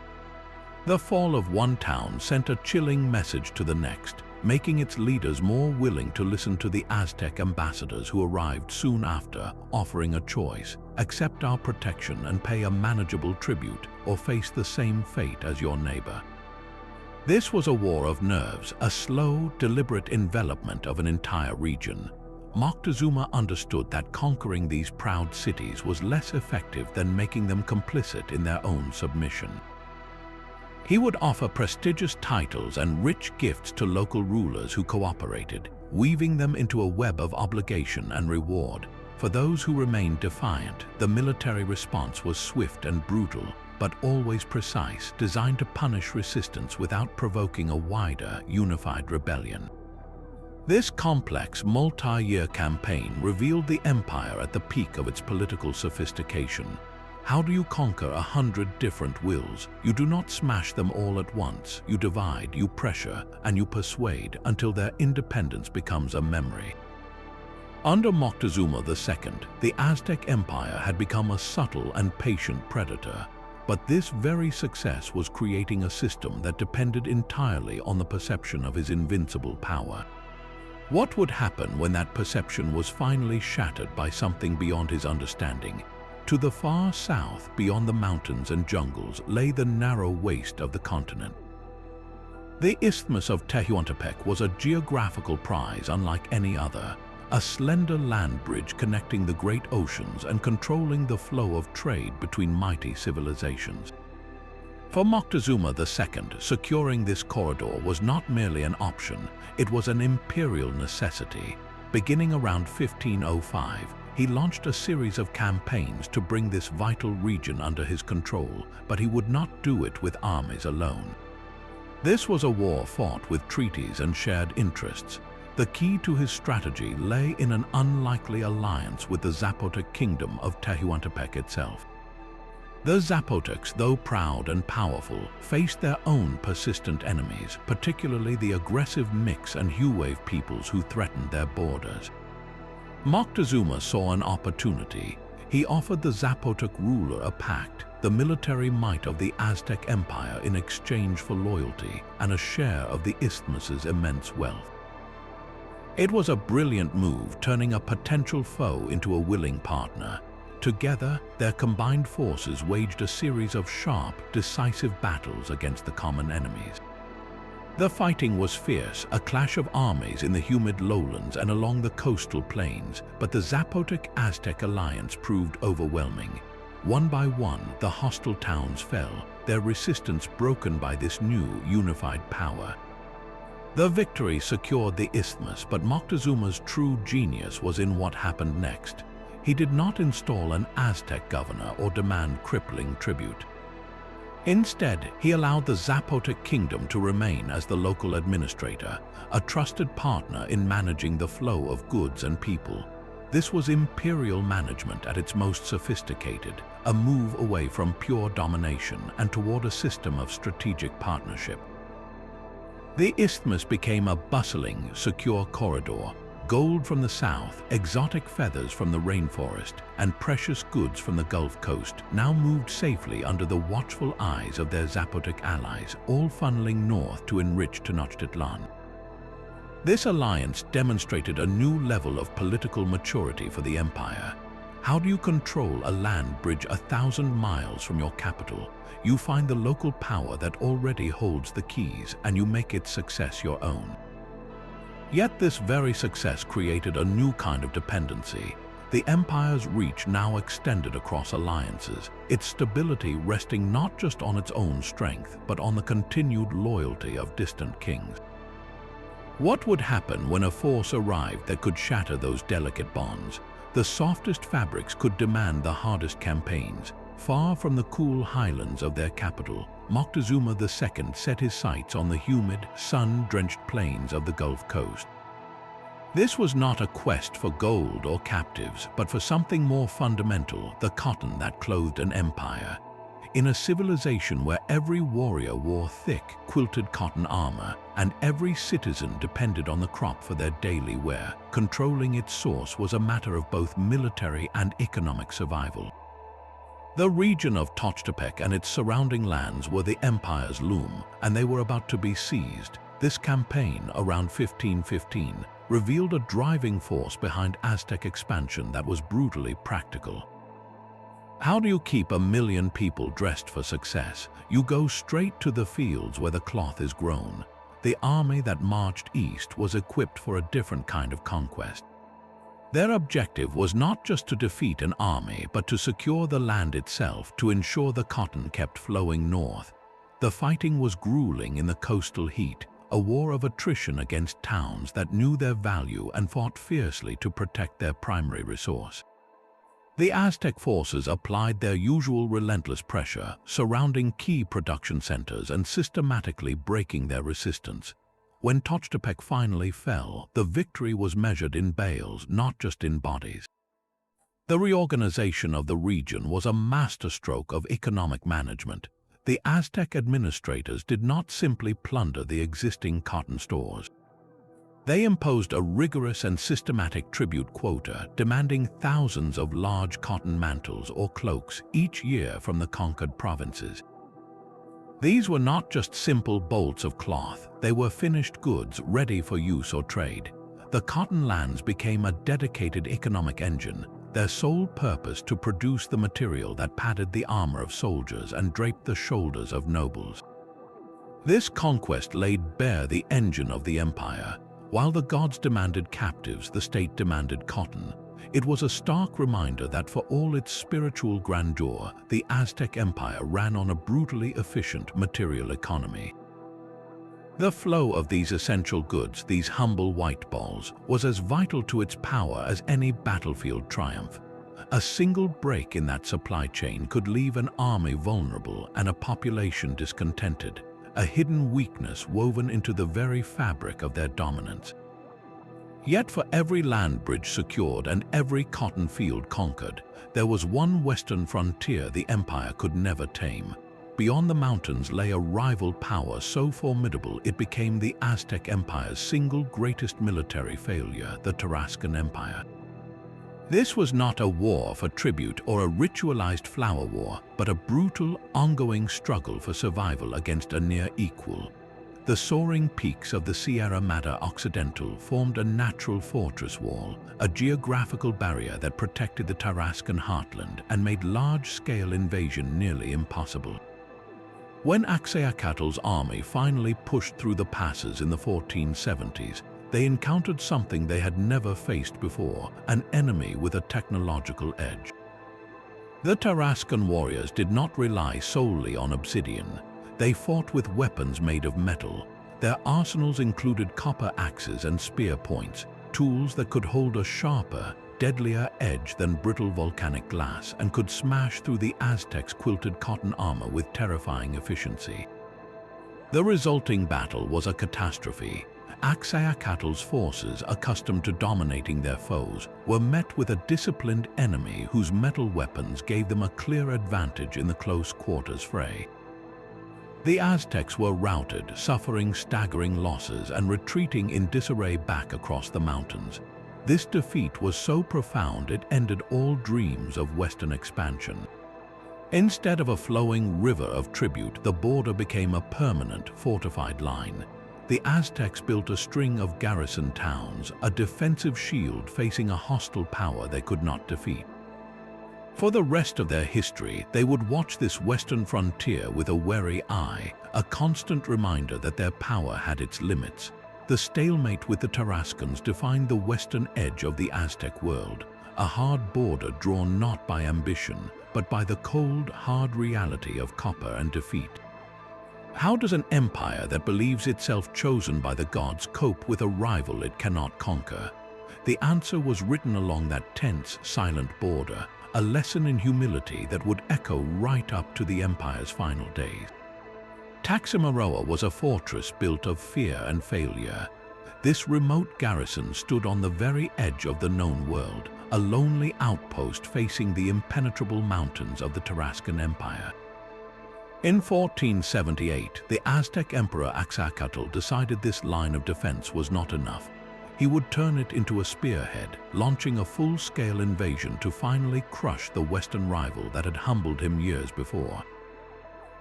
The fall of one town sent a chilling message to the next, making its leaders more willing to listen to the Aztec ambassadors who arrived soon after, offering a choice: accept our protection and pay a manageable tribute, or face the same fate as your neighbor. This was a war of nerves, a slow, deliberate envelopment of an entire region. Moctezuma understood that conquering these proud cities was less effective than making them complicit in their own submission. He would offer prestigious titles and rich gifts to local rulers who cooperated, weaving them into a web of obligation and reward. For those who remained defiant, the military response was swift and brutal, but always precise, designed to punish resistance without provoking a wider, unified rebellion. This complex, multi-year campaign revealed the empire at the peak of its political sophistication. How do you conquer 100 different wills? You do not smash them all at once. You divide, you pressure, and you persuade until their independence becomes a memory. Under Moctezuma II, the Aztec Empire had become a subtle and patient predator. But this very success was creating a system that depended entirely on the perception of his invincible power. What would happen when that perception was finally shattered by something beyond his understanding? To the far south, beyond the mountains and jungles, lay the narrow waste of the continent. The Isthmus of Tehuantepec was a geographical prize unlike any other, a slender land bridge connecting the great oceans and controlling the flow of trade between mighty civilizations. For Moctezuma II, securing this corridor was not merely an option, it was an imperial necessity. Beginning around 1505, he launched a series of campaigns to bring this vital region under his control, but he would not do it with armies alone. This was a war fought with treaties and shared interests. The key to his strategy lay in an unlikely alliance with the Zapotec kingdom of Tehuantepec itself. The Zapotecs, though proud and powerful, faced their own persistent enemies, particularly the aggressive Mix and Huave peoples who threatened their borders. Moctezuma saw an opportunity. He offered the Zapotec ruler a pact, the military might of the Aztec Empire in exchange for loyalty and a share of the isthmus's immense wealth. It was a brilliant move, turning a potential foe into a willing partner. Together, their combined forces waged a series of sharp, decisive battles against the common enemies. The fighting was fierce, a clash of armies in the humid lowlands and along the coastal plains, but the Zapotec-Aztec alliance proved overwhelming. One by one, the hostile towns fell, their resistance broken by this new, unified power. The victory secured the isthmus, but Moctezuma's true genius was in what happened next. He did not install an Aztec governor or demand crippling tribute. Instead, he allowed the Zapotec kingdom to remain as the local administrator, a trusted partner in managing the flow of goods and people. This was imperial management at its most sophisticated, a move away from pure domination and toward a system of strategic partnership. The isthmus became a bustling, secure corridor. Gold from the south, exotic feathers from the rainforest, and precious goods from the Gulf Coast now moved safely under the watchful eyes of their Zapotec allies, all funneling north to enrich Tenochtitlan. This alliance demonstrated a new level of political maturity for the empire. How do you control a land bridge 1,000 miles from your capital? You find the local power that already holds the keys, and you make its success your own. Yet this very success created a new kind of dependency. The empire's reach now extended across alliances, its stability resting not just on its own strength, but on the continued loyalty of distant kings. What would happen when a force arrived that could shatter those delicate bonds? The softest fabrics could demand the hardest campaigns. Far from the cool highlands of their capital, Moctezuma II set his sights on the humid, sun-drenched plains of the Gulf Coast. This was not a quest for gold or captives, but for something more fundamental, the cotton that clothed an empire. In a civilization where every warrior wore thick, quilted cotton armor, and every citizen depended on the crop for their daily wear, controlling its source was a matter of both military and economic survival. The region of Tlaxcala and its surrounding lands were the empire's loom, and they were about to be seized. This campaign, around 1515, revealed a driving force behind Aztec expansion that was brutally practical. How do you keep 1 million people dressed for success? You go straight to the fields where the cloth is grown. The army that marched east was equipped for a different kind of conquest. Their objective was not just to defeat an army, but to secure the land itself, to ensure the cotton kept flowing north. The fighting was grueling in the coastal heat. a war of attrition against towns that knew their value and fought fiercely to protect their primary resource. The Aztec forces applied their usual relentless pressure, surrounding key production centers and systematically breaking their resistance. When Tenochtitlan finally fell, the victory was measured in bales, not just in bodies. The reorganization of the region was a masterstroke of economic management. The Aztec administrators did not simply plunder the existing cotton stores. They imposed a rigorous and systematic tribute quota, demanding thousands of large cotton mantles or cloaks each year from the conquered provinces. These were not just simple bolts of cloth, they were finished goods ready for use or trade. The cotton lands became a dedicated economic engine, their sole purpose to produce the material that padded the armor of soldiers and draped the shoulders of nobles. This conquest laid bare the engine of the empire. While the gods demanded captives, the state demanded cotton. It was a stark reminder that for all its spiritual grandeur, the Aztec Empire ran on a brutally efficient material economy. The flow of these essential goods, these humble white balls, was as vital to its power as any battlefield triumph. A single break in that supply chain could leave an army vulnerable and a population discontented, a hidden weakness woven into the very fabric of their dominance. Yet for every land bridge secured and every cotton field conquered, there was one western frontier the empire could never tame. Beyond the mountains lay a rival power so formidable it became the Aztec Empire's single greatest military failure, the Tarascan Empire. This was not a war for tribute or a ritualized flower war, but a brutal, ongoing struggle for survival against a near equal. The soaring peaks of the Sierra Madre Occidental formed a natural fortress wall, a geographical barrier that protected the Tarascan heartland and made large-scale invasion nearly impossible. When Axayacatl's army finally pushed through the passes in the 1470s, they encountered something they had never faced before, an enemy with a technological edge. The Tarascan warriors did not rely solely on obsidian. They fought with weapons made of metal. Their arsenals included copper axes and spear points, tools that could hold a sharper, deadlier edge than brittle volcanic glass and could smash through the Aztecs' quilted cotton armor with terrifying efficiency. The resulting battle was a catastrophe. Axayacatl's forces, accustomed to dominating their foes, were met with a disciplined enemy whose metal weapons gave them a clear advantage in the close quarters fray. The Aztecs were routed, suffering staggering losses and retreating in disarray back across the mountains. This defeat was so profound it ended all dreams of Western expansion. Instead of a flowing river of tribute, the border became a permanent, fortified line. The Aztecs built a string of garrison towns, a defensive shield facing a hostile power they could not defeat. For the rest of their history, they would watch this western frontier with a wary eye, a constant reminder that their power had its limits. The stalemate with the Tarascans defined the western edge of the Aztec world, a hard border drawn not by ambition, but by the cold, hard reality of copper and defeat. How does an empire that believes itself chosen by the gods cope with a rival it cannot conquer? The answer was written along that tense, silent border, a lesson in humility that would echo right up to the empire's final days. Tlaxcala was a fortress built of fear and failure. This remote garrison stood on the very edge of the known world, a lonely outpost facing the impenetrable mountains of the Tarascan Empire. In 1478, the Aztec Emperor Axayacatl decided this line of defense was not enough. He would turn it into a spearhead, launching a full-scale invasion to finally crush the Western rival that had humbled him years before.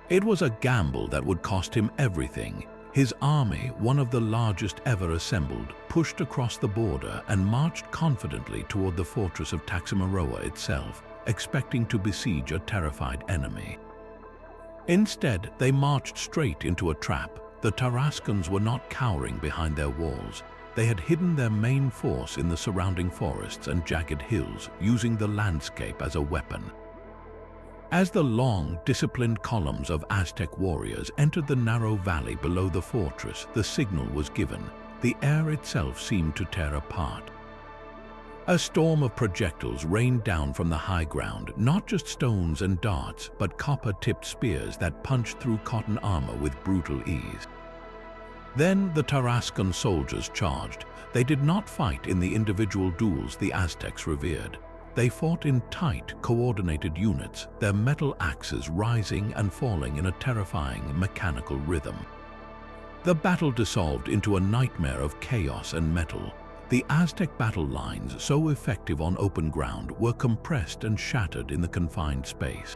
It was a gamble that would cost him everything. His army, one of the largest ever assembled, pushed across the border and marched confidently toward the fortress of Tlaxcala itself, expecting to besiege a terrified enemy. Instead, they marched straight into a trap. The Tarascans were not cowering behind their walls. They had hidden their main force in the surrounding forests and jagged hills, using the landscape as a weapon. As the long, disciplined columns of Aztec warriors entered the narrow valley below the fortress, the signal was given. The air itself seemed to tear apart. A storm of projectiles rained down from the high ground, not just stones and darts, but copper-tipped spears that punched through cotton armor with brutal ease. Then the Tarascan soldiers charged. They did not fight in the individual duels the Aztecs revered. They fought in tight, coordinated units, their metal axes rising and falling in a terrifying mechanical rhythm. The battle dissolved into a nightmare of chaos and metal. The Aztec battle lines, so effective on open ground, were compressed and shattered in the confined space.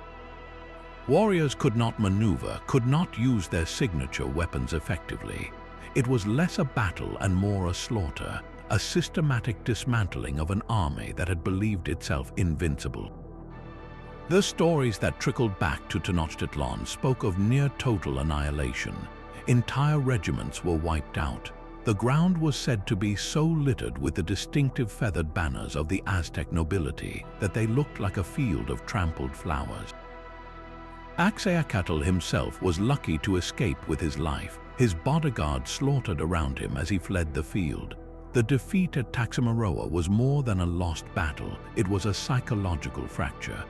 Warriors could not maneuver, could not use their signature weapons effectively. It was less a battle and more a slaughter, a systematic dismantling of an army that had believed itself invincible. The stories that trickled back to Tenochtitlan spoke of near-total annihilation. Entire regiments were wiped out. The ground was said to be so littered with the distinctive feathered banners of the Aztec nobility that they looked like a field of trampled flowers. Oaxaca himself was lucky to escape with his life. His bodyguard slaughtered around him as he fled the field. The defeat at Tlaxcala was more than a lost battle, it was a psychological fracture.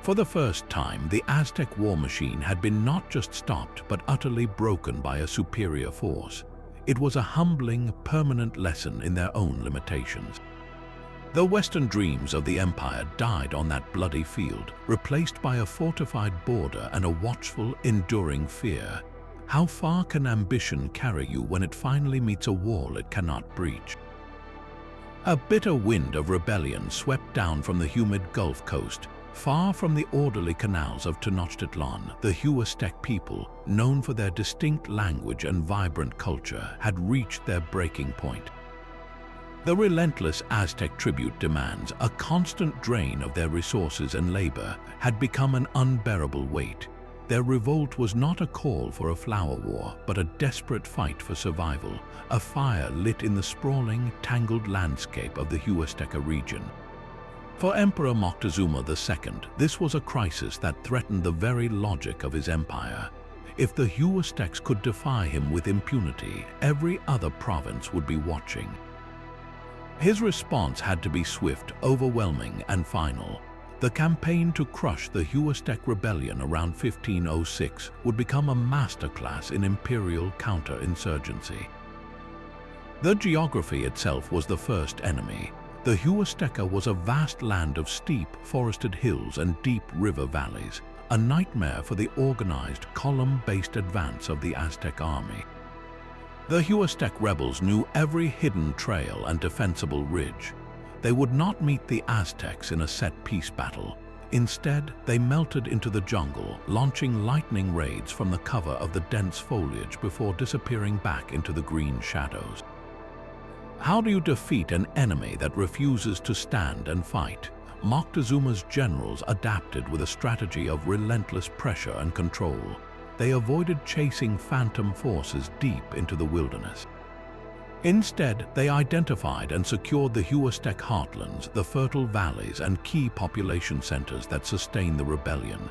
For the first time, the Aztec war machine had been not just stopped but utterly broken by a superior force. It was a humbling, permanent lesson in their own limitations. The Western dreams of the empire died on that bloody field, replaced by a fortified border and a watchful, enduring fear. How far can ambition carry you when it finally meets a wall it cannot breach? A bitter wind of rebellion swept down from the humid Gulf Coast. Far from the orderly canals of Tenochtitlan, the Aztec people, known for their distinct language and vibrant culture, had reached their breaking point. The relentless Aztec tribute demands, a constant drain of their resources and labor, had become an unbearable weight. Their revolt was not a call for a flower war, but a desperate fight for survival, a fire lit in the sprawling, tangled landscape of the Azteca region. For Emperor Moctezuma II, this was a crisis that threatened the very logic of his empire. If the Aztecs could defy him with impunity, every other province would be watching. His response had to be swift, overwhelming, and final. The campaign to crush the Aztec rebellion around 1506 would become a masterclass in imperial counterinsurgency. The geography itself was the first enemy. The Azteca was a vast land of steep, forested hills and deep river valleys, a nightmare for the organized, column-based advance of the Aztec army. The Aztec rebels knew every hidden trail and defensible ridge. They would not meet the Aztecs in a set-piece battle. Instead, they melted into the jungle, launching lightning raids from the cover of the dense foliage before disappearing back into the green shadows. How do you defeat an enemy that refuses to stand and fight? Moctezuma's generals adapted with a strategy of relentless pressure and control. They avoided chasing phantom forces deep into the wilderness. Instead, they identified and secured the Aztec heartlands, the fertile valleys and key population centers that sustained the rebellion.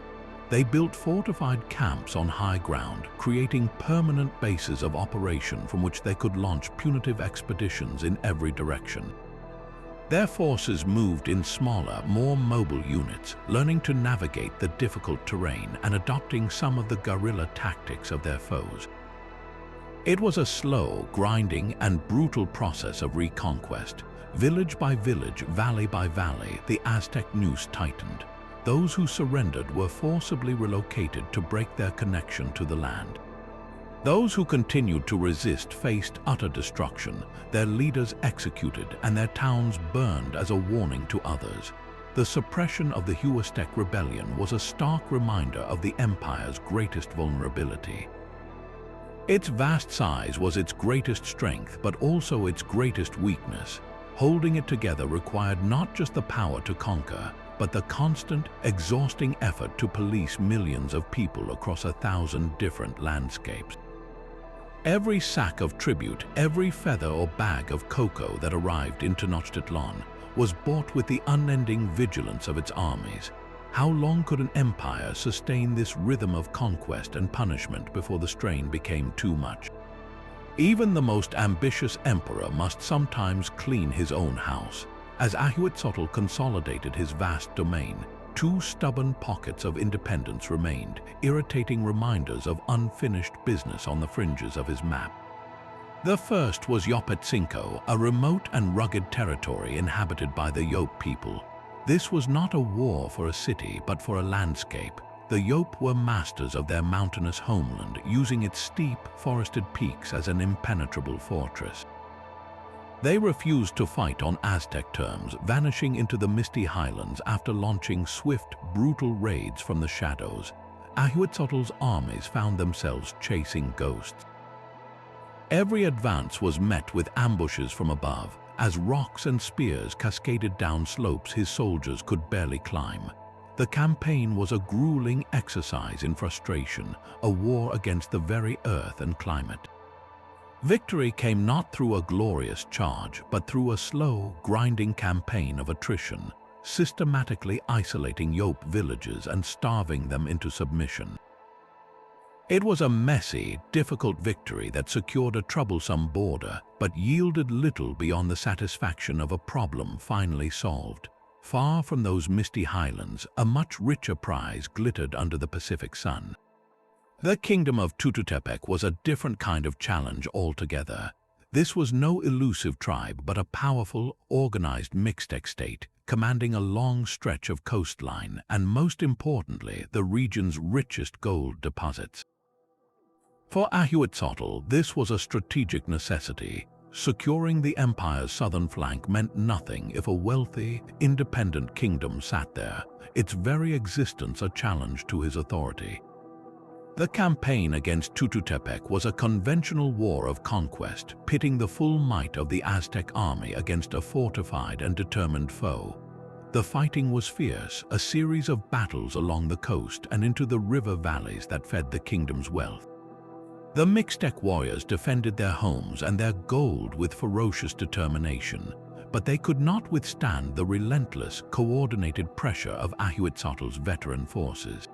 They built fortified camps on high ground, creating permanent bases of operation from which they could launch punitive expeditions in every direction. Their forces moved in smaller, more mobile units, learning to navigate the difficult terrain and adopting some of the guerrilla tactics of their foes. It was a slow, grinding, and brutal process of reconquest. Village by village, valley by valley, the Aztec noose tightened. Those who surrendered were forcibly relocated to break their connection to the land. Those who continued to resist faced utter destruction, their leaders executed and their towns burned as a warning to others. The suppression of the Aztec rebellion was a stark reminder of the empire's greatest vulnerability. Its vast size was its greatest strength, but also its greatest weakness. Holding it together required not just the power to conquer, but the constant, exhausting effort to police millions of people across 1,000 different landscapes. Every sack of tribute, every feather or bag of cocoa that arrived in Tenochtitlan was bought with the unending vigilance of its armies. How long could an empire sustain this rhythm of conquest and punishment before the strain became too much? Even the most ambitious emperor must sometimes clean his own house. As Ahuitzotl consolidated his vast domain, two stubborn pockets of independence remained, irritating reminders of unfinished business on the fringes of his map. The first was Yopetzinco, a remote and rugged territory inhabited by the Yope people. This was not a war for a city, but for a landscape. The Yope were masters of their mountainous homeland, using its steep, forested peaks as an impenetrable fortress. They refused to fight on Aztec terms, vanishing into the misty highlands after launching swift, brutal raids from the shadows. Ahuitzotl's armies found themselves chasing ghosts. Every advance was met with ambushes from above. As rocks and spears cascaded down slopes his soldiers could barely climb. The campaign was a grueling exercise in frustration, a war against the very earth and climate. Victory came not through a glorious charge, but through a slow, grinding campaign of attrition, systematically isolating Yope villages and starving them into submission. It was a messy, difficult victory that secured a troublesome border, but yielded little beyond the satisfaction of a problem finally solved. Far from those misty highlands, a much richer prize glittered under the Pacific sun. The kingdom of Tututepec was a different kind of challenge altogether. This was no elusive tribe, but a powerful, organized Mixtec state, commanding a long stretch of coastline and, most importantly, the region's richest gold deposits. For Ahuitzotl, this was a strategic necessity. Securing the empire's southern flank meant nothing if a wealthy, independent kingdom sat there, its very existence a challenge to his authority. The campaign against Tututepec was a conventional war of conquest, pitting the full might of the Aztec army against a fortified and determined foe. The fighting was fierce, a series of battles along the coast and into the river valleys that fed the kingdom's wealth. The Mixtec warriors defended their homes and their gold with ferocious determination, but they could not withstand the relentless, coordinated pressure of Ahuitzotl's veteran forces.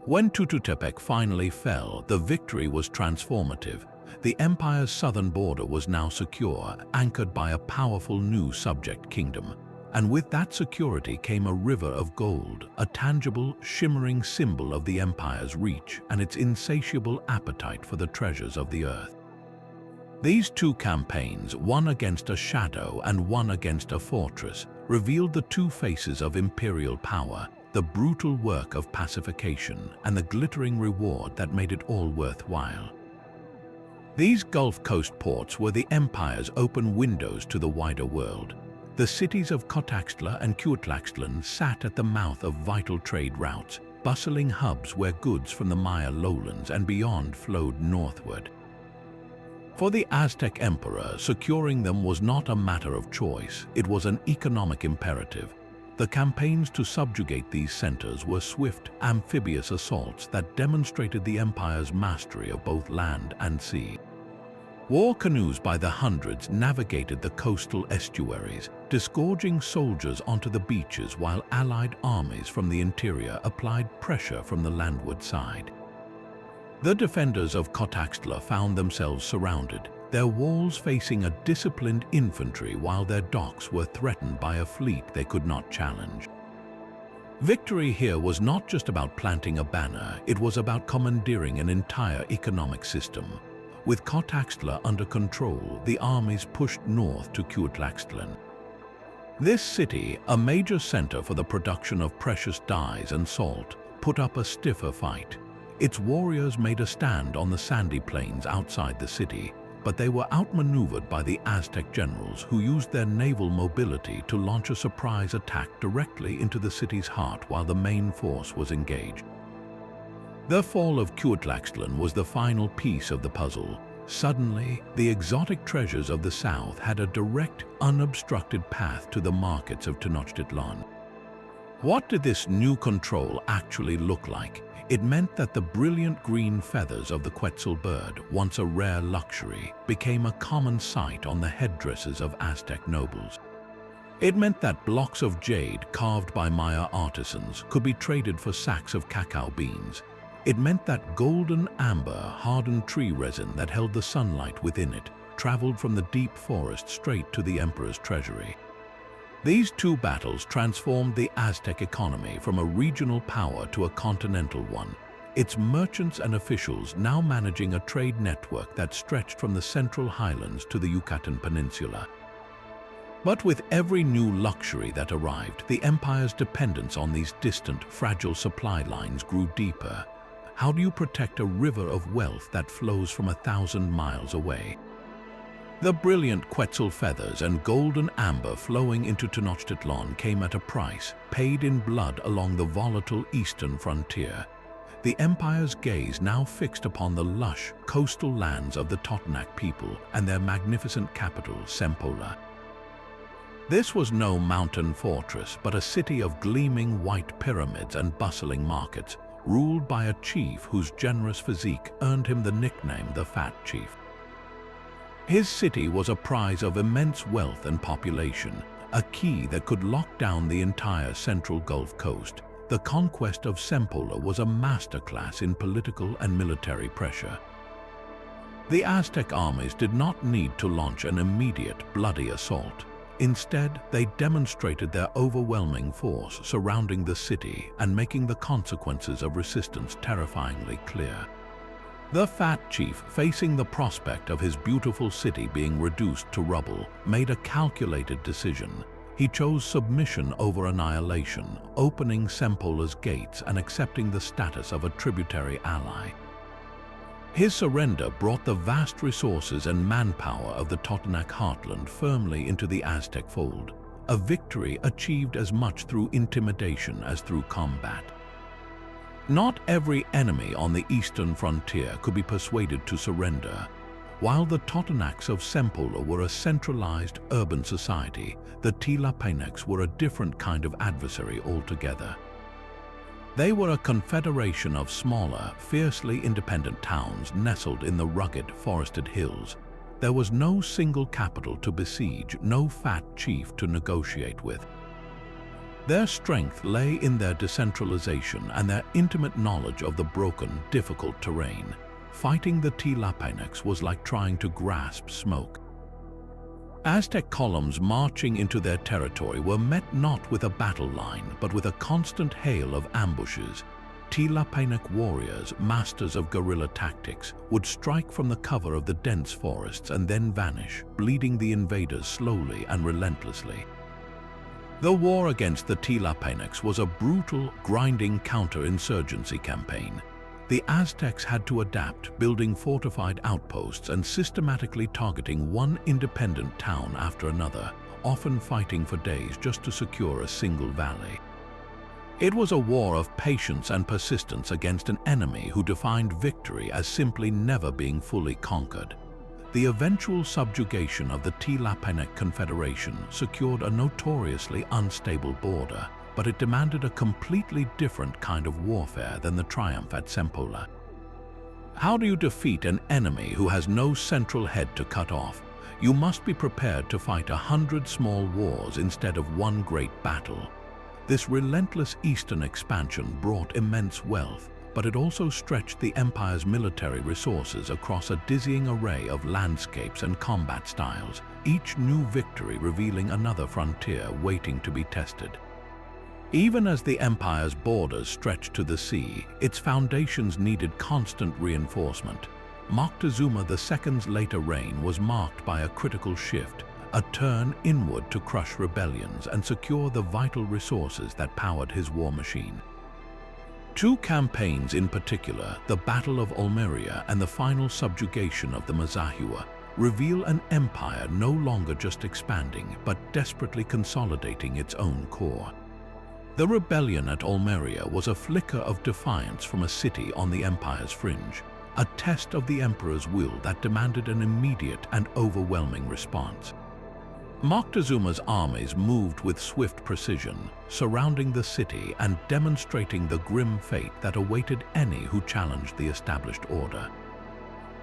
When Tututepec finally fell, the victory was transformative. The empire's southern border was now secure, anchored by a powerful new subject kingdom. And with that security came a river of gold, a tangible, shimmering symbol of the empire's reach and its insatiable appetite for the treasures of the earth. These two campaigns, one against a shadow and one against a fortress, revealed the two faces of imperial power, the brutal work of pacification and the glittering reward that made it all worthwhile. These Gulf Coast ports were the empire's open windows to the wider world. The cities of Tlaxcala and Tlaxcalan sat at the mouth of vital trade routes, bustling hubs where goods from the Maya lowlands and beyond flowed northward. For the Aztec emperor, securing them was not a matter of choice, it was an economic imperative. The campaigns to subjugate these centers were swift, amphibious assaults that demonstrated the empire's mastery of both land and sea. War canoes by the hundreds navigated the coastal estuaries, disgorging soldiers onto the beaches while allied armies from the interior applied pressure from the landward side. The defenders of Tlaxcala found themselves surrounded, their walls facing a disciplined infantry while their docks were threatened by a fleet they could not challenge. Victory here was not just about planting a banner, it was about commandeering an entire economic system. With Tlaxcala under control, the armies pushed north to Tlaxcalan. This city, a major center for the production of precious dyes and salt, put up a stiffer fight. Its warriors made a stand on the sandy plains outside the city, but they were outmaneuvered by the Aztec generals who used their naval mobility to launch a surprise attack directly into the city's heart while the main force was engaged. The fall of Tlaxcalan was the final piece of the puzzle. Suddenly, the exotic treasures of the south had a direct, unobstructed path to the markets of Tenochtitlan. What did this new control actually look like? It meant that the brilliant green feathers of the Quetzal bird, once a rare luxury, became a common sight on the headdresses of Aztec nobles. It meant that blocks of jade carved by Maya artisans could be traded for sacks of cacao beans. It meant that golden amber, hardened tree resin that held the sunlight within it traveled from the deep forest straight to the emperor's treasury. These two battles transformed the Aztec economy from a regional power to a continental one, its merchants and officials now managing a trade network that stretched from the Central Highlands to the Yucatan Peninsula. But with every new luxury that arrived, the empire's dependence on these distant, fragile supply lines grew deeper. How do you protect a river of wealth that flows from 1,000 miles away? The brilliant Quetzal feathers and golden amber flowing into Tenochtitlan came at a price, paid in blood along the volatile eastern frontier. The empire's gaze now fixed upon the lush, coastal lands of the Tepanec people and their magnificent capital, Sempoala. This was no mountain fortress, but a city of gleaming white pyramids and bustling markets, ruled by a chief whose generous physique earned him the nickname the Fat Chief. His city was a prize of immense wealth and population, a key that could lock down the entire central Gulf Coast. The conquest of Sempoala was a masterclass in political and military pressure. The Aztec armies did not need to launch an immediate, bloody assault. Instead, they demonstrated their overwhelming force surrounding the city and making the consequences of resistance terrifyingly clear. The Fat Chief, facing the prospect of his beautiful city being reduced to rubble, made a calculated decision. He chose submission over annihilation, opening Sempoala's gates and accepting the status of a tributary ally. His surrender brought the vast resources and manpower of the Tepanec heartland firmly into the Aztec fold, a victory achieved as much through intimidation as through combat. Not every enemy on the eastern frontier could be persuaded to surrender. While the Tepanecs of Sempoala were a centralized urban society, the Tlaxcalans were a different kind of adversary altogether. They were a confederation of smaller, fiercely independent towns nestled in the rugged, forested hills. There was no single capital to besiege, no fat chief to negotiate with. Their strength lay in their decentralization and their intimate knowledge of the broken, difficult terrain. Fighting the Tlaxcalans was like trying to grasp smoke. Aztec columns marching into their territory were met not with a battle line, but with a constant hail of ambushes. Tlaxcala warriors, masters of guerrilla tactics, would strike from the cover of the dense forests and then vanish, bleeding the invaders slowly and relentlessly. The war against the Tlaxcalans was a brutal, grinding counter-insurgency campaign. The Aztecs had to adapt, building fortified outposts and systematically targeting one independent town after another, often fighting for days just to secure a single valley. It was a war of patience and persistence against an enemy who defined victory as simply never being fully conquered. The eventual subjugation of the Tepanec Confederation secured a notoriously unstable border, but it demanded a completely different kind of warfare than the triumph at Sempoala. How do you defeat an enemy who has no central head to cut off? You must be prepared to fight 100 small wars instead of one great battle. This relentless eastern expansion brought immense wealth, but it also stretched the empire's military resources across a dizzying array of landscapes and combat styles, each new victory revealing another frontier waiting to be tested. Even as the empire's borders stretched to the sea, its foundations needed constant reinforcement. Moctezuma II's later reign was marked by a critical shift, a turn inward to crush rebellions and secure the vital resources that powered his war machine. Two campaigns in particular, the Battle of Almeria and the final subjugation of the Mazahua, reveal an empire no longer just expanding, but desperately consolidating its own core. The rebellion at Almeria was a flicker of defiance from a city on the empire's fringe, a test of the emperor's will that demanded an immediate and overwhelming response. Moctezuma's armies moved with swift precision, surrounding the city and demonstrating the grim fate that awaited any who challenged the established order.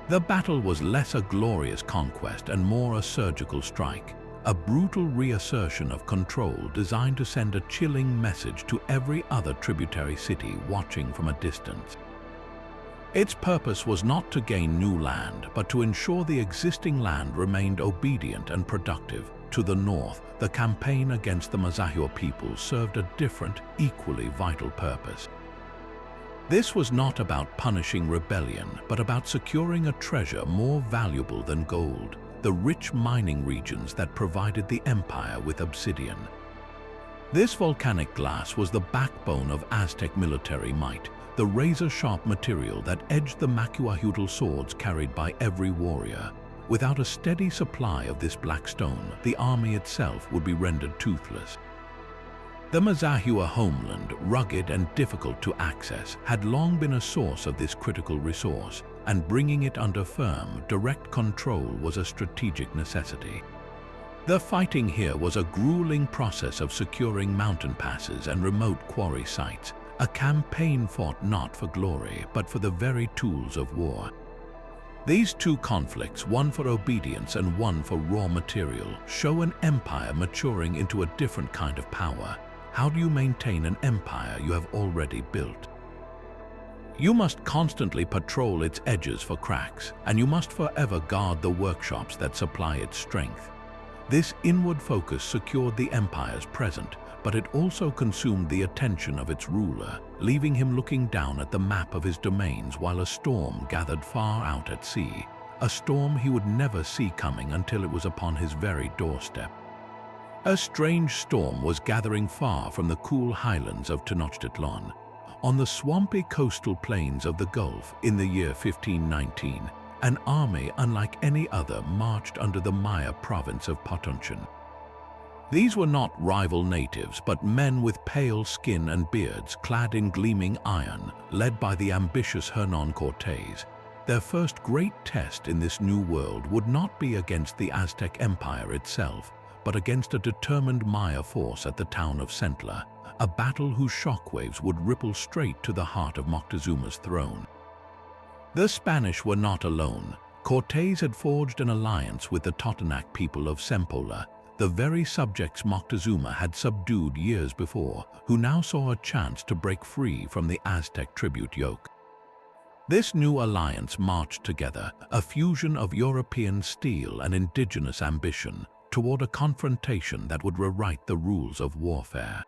The battle was less a glorious conquest and more a surgical strike, a brutal reassertion of control designed to send a chilling message to every other tributary city watching from a distance. Its purpose was not to gain new land, but to ensure the existing land remained obedient and productive. To the north, the campaign against the Mazahua people served a different, equally vital purpose. This was not about punishing rebellion, but about securing a treasure more valuable than gold, the rich mining regions that provided the empire with obsidian. This volcanic glass was the backbone of Aztec military might, the razor-sharp material that edged the macuahuitl swords carried by every warrior. Without a steady supply of this black stone, the army itself would be rendered toothless. The Mazahua homeland, rugged and difficult to access, had long been a source of this critical resource, and bringing it under firm, direct control was a strategic necessity. The fighting here was a grueling process of securing mountain passes and remote quarry sites, a campaign fought not for glory, but for the very tools of war. These two conflicts, one for obedience and one for raw material, show an empire maturing into a different kind of power. How do you maintain an empire you have already built? You must constantly patrol its edges for cracks, and you must forever guard the workshops that supply its strength. This inward focus secured the empire's present, but it also consumed the attention of its ruler, leaving him looking down at the map of his domains while a storm gathered far out at sea, a storm he would never see coming until it was upon his very doorstep. A strange storm was gathering far from the cool highlands of Tenochtitlan. On the swampy coastal plains of the Gulf in the year 1519, an army unlike any other marched under the Maya province of Potonchan. These were not rival natives, but men with pale skin and beards clad in gleaming iron, led by the ambitious Hernan Cortés. Their first great test in this new world would not be against the Aztec Empire itself, but against a determined Maya force at the town of Centla, a battle whose shockwaves would ripple straight to the heart of Moctezuma's throne. The Spanish were not alone. Cortés had forged an alliance with the Tepanec people of Sempoala, the very subjects Moctezuma had subdued years before, who now saw a chance to break free from the Aztec tribute yoke. This new alliance marched together, a fusion of European steel and indigenous ambition, toward a confrontation that would rewrite the rules of warfare.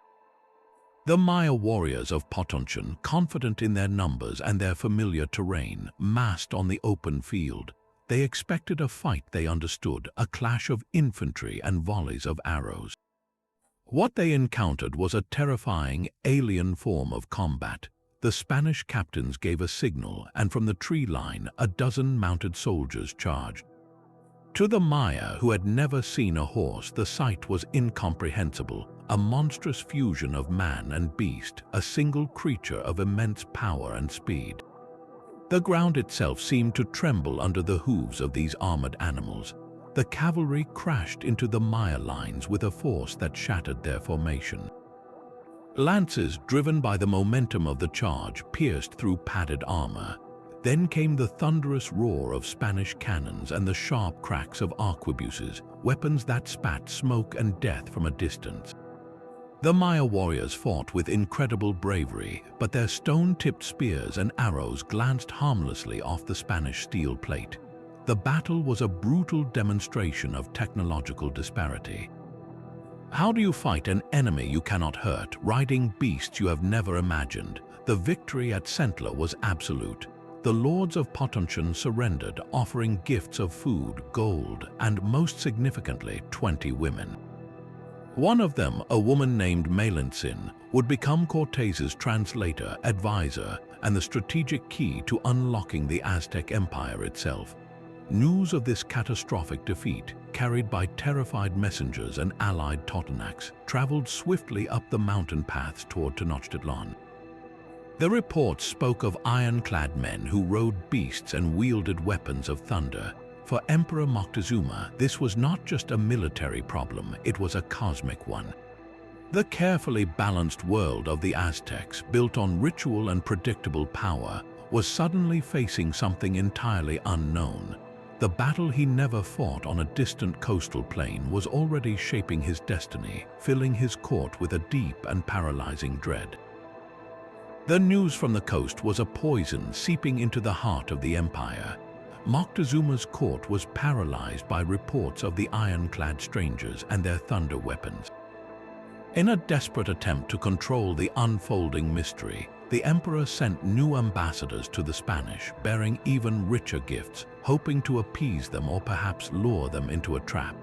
The Maya warriors of Potonchan, confident in their numbers and their familiar terrain, massed on the open field. They expected a fight they understood, a clash of infantry and volleys of arrows. What they encountered was a terrifying, alien form of combat. The Spanish captains gave a signal, and from the tree line, a dozen mounted soldiers charged. To the Maya, who had never seen a horse, the sight was incomprehensible, a monstrous fusion of man and beast, a single creature of immense power and speed. The ground itself seemed to tremble under the hooves of these armored animals. The cavalry crashed into the Maya lines with a force that shattered their formation. Lances, driven by the momentum of the charge, pierced through padded armor. Then came the thunderous roar of Spanish cannons and the sharp cracks of arquebuses, weapons that spat smoke and death from a distance. The Maya warriors fought with incredible bravery, but their stone-tipped spears and arrows glanced harmlessly off the Spanish steel plate. The battle was a brutal demonstration of technological disparity. How do you fight an enemy you cannot hurt, riding beasts you have never imagined? The victory at Centla was absolute. The lords of Potonchan surrendered, offering gifts of food, gold, and most significantly, 20 women. One of them, a woman named Melentzin, would become Cortés's translator, advisor, and the strategic key to unlocking the Aztec Empire itself. News of this catastrophic defeat, carried by terrified messengers and allied Totonacs, traveled swiftly up the mountain paths toward Tenochtitlan. The reports spoke of iron-clad men who rode beasts and wielded weapons of thunder. For Emperor Moctezuma, this was not just a military problem, it was a cosmic one. The carefully balanced world of the Aztecs, built on ritual and predictable power, was suddenly facing something entirely unknown. The battle he never fought on a distant coastal plain was already shaping his destiny, filling his court with a deep and paralyzing dread. The news from the coast was a poison seeping into the heart of the empire. Moctezuma's court was paralyzed by reports of the ironclad strangers and their thunder weapons. In a desperate attempt to control the unfolding mystery, the emperor sent new ambassadors to the Spanish, bearing even richer gifts, hoping to appease them or perhaps lure them into a trap.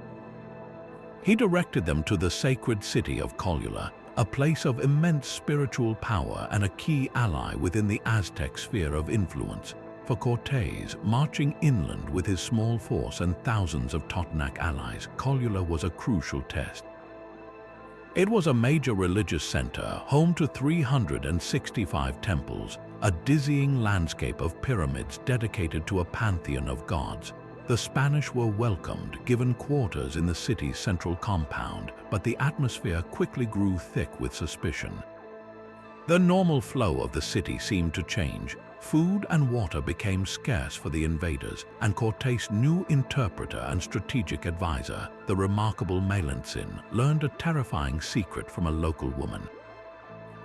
He directed them to the sacred city of Colula, a place of immense spiritual power and a key ally within the Aztec sphere of influence. For Cortés, marching inland with his small force and thousands of Tepanec allies, Colula was a crucial test. It was a major religious center, home to 365 temples, a dizzying landscape of pyramids dedicated to a pantheon of gods. The Spanish were welcomed, given quarters in the city's central compound, but the atmosphere quickly grew thick with suspicion. The normal flow of the city seemed to change. Food and water became scarce for the invaders, and Cortés' new interpreter and strategic advisor, the remarkable Melantzin, learned a terrifying secret from a local woman.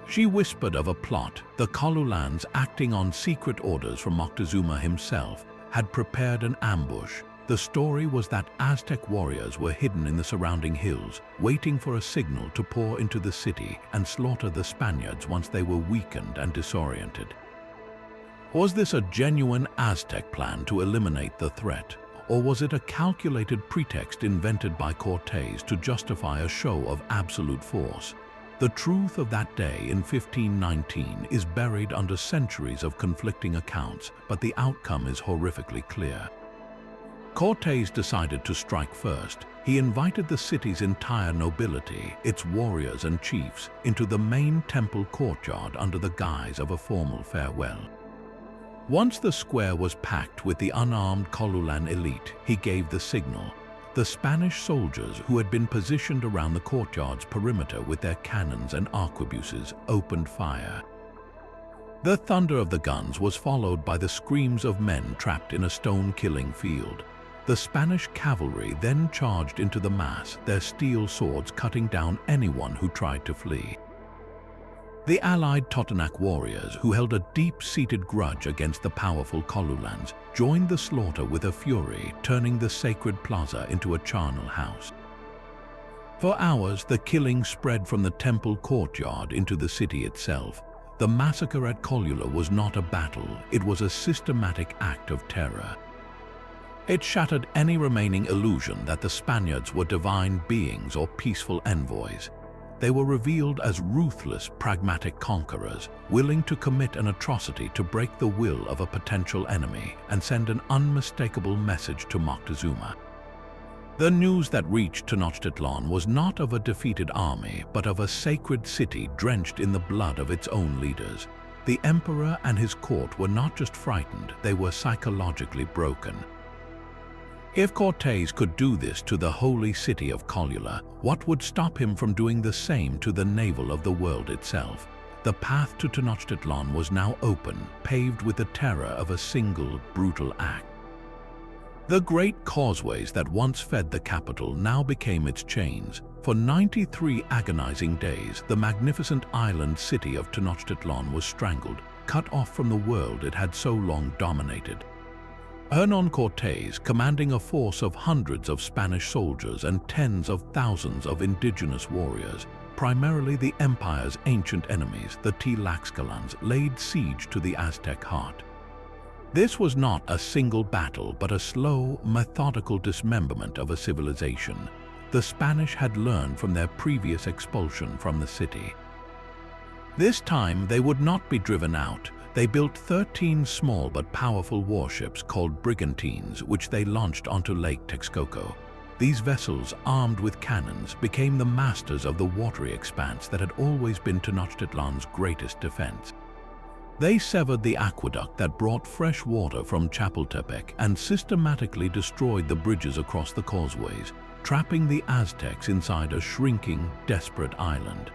She whispered of a plot. The Colulans, acting on secret orders from Moctezuma himself, had prepared an ambush. The story was that Aztec warriors were hidden in the surrounding hills, waiting for a signal to pour into the city and slaughter the Spaniards once they were weakened and disoriented. Was this a genuine Aztec plan to eliminate the threat, or was it a calculated pretext invented by Cortés to justify a show of absolute force? The truth of that day in 1519 is buried under centuries of conflicting accounts, but the outcome is horrifically clear. Cortés decided to strike first. He invited the city's entire nobility, its warriors and chiefs, into the main temple courtyard under the guise of a formal farewell. Once the square was packed with the unarmed Colulan elite, he gave the signal. The Spanish soldiers, who had been positioned around the courtyard's perimeter with their cannons and arquebuses, opened fire. The thunder of the guns was followed by the screams of men trapped in a stone-killing field. The Spanish cavalry then charged into the mass, their steel swords cutting down anyone who tried to flee. The allied Tepanec warriors, who held a deep-seated grudge against the powerful Colulans, joined the slaughter with a fury, turning the sacred plaza into a charnel house. For hours, the killing spread from the temple courtyard into the city itself. The massacre at Colula was not a battle, it was a systematic act of terror. It shattered any remaining illusion that the Spaniards were divine beings or peaceful envoys. They were revealed as ruthless, pragmatic conquerors, willing to commit an atrocity to break the will of a potential enemy and send an unmistakable message to Moctezuma. The news that reached Tenochtitlan was not of a defeated army, but of a sacred city drenched in the blood of its own leaders. The emperor and his court were not just frightened, they were psychologically broken. If Cortés could do this to the holy city of Colula, what would stop him from doing the same to the navel of the world itself? The path to Tenochtitlan was now open, paved with the terror of a single, brutal act. The great causeways that once fed the capital now became its chains. For 93 agonizing days, the magnificent island city of Tenochtitlan was strangled, cut off from the world it had so long dominated. Hernán Cortés, commanding a force of hundreds of Spanish soldiers and tens of thousands of indigenous warriors, primarily the empire's ancient enemies, the Tlaxcalans, laid siege to the Aztec heart. This was not a single battle, but a slow, methodical dismemberment of a civilization. The Spanish had learned from their previous expulsion from the city. This time, they would not be driven out. They built 13 small but powerful warships called brigantines, which they launched onto Lake Texcoco. These vessels, armed with cannons, became the masters of the watery expanse that had always been Tenochtitlan's greatest defense. They severed the aqueduct that brought fresh water from Chapultepec and systematically destroyed the bridges across the causeways, trapping the Aztecs inside a shrinking, desperate island.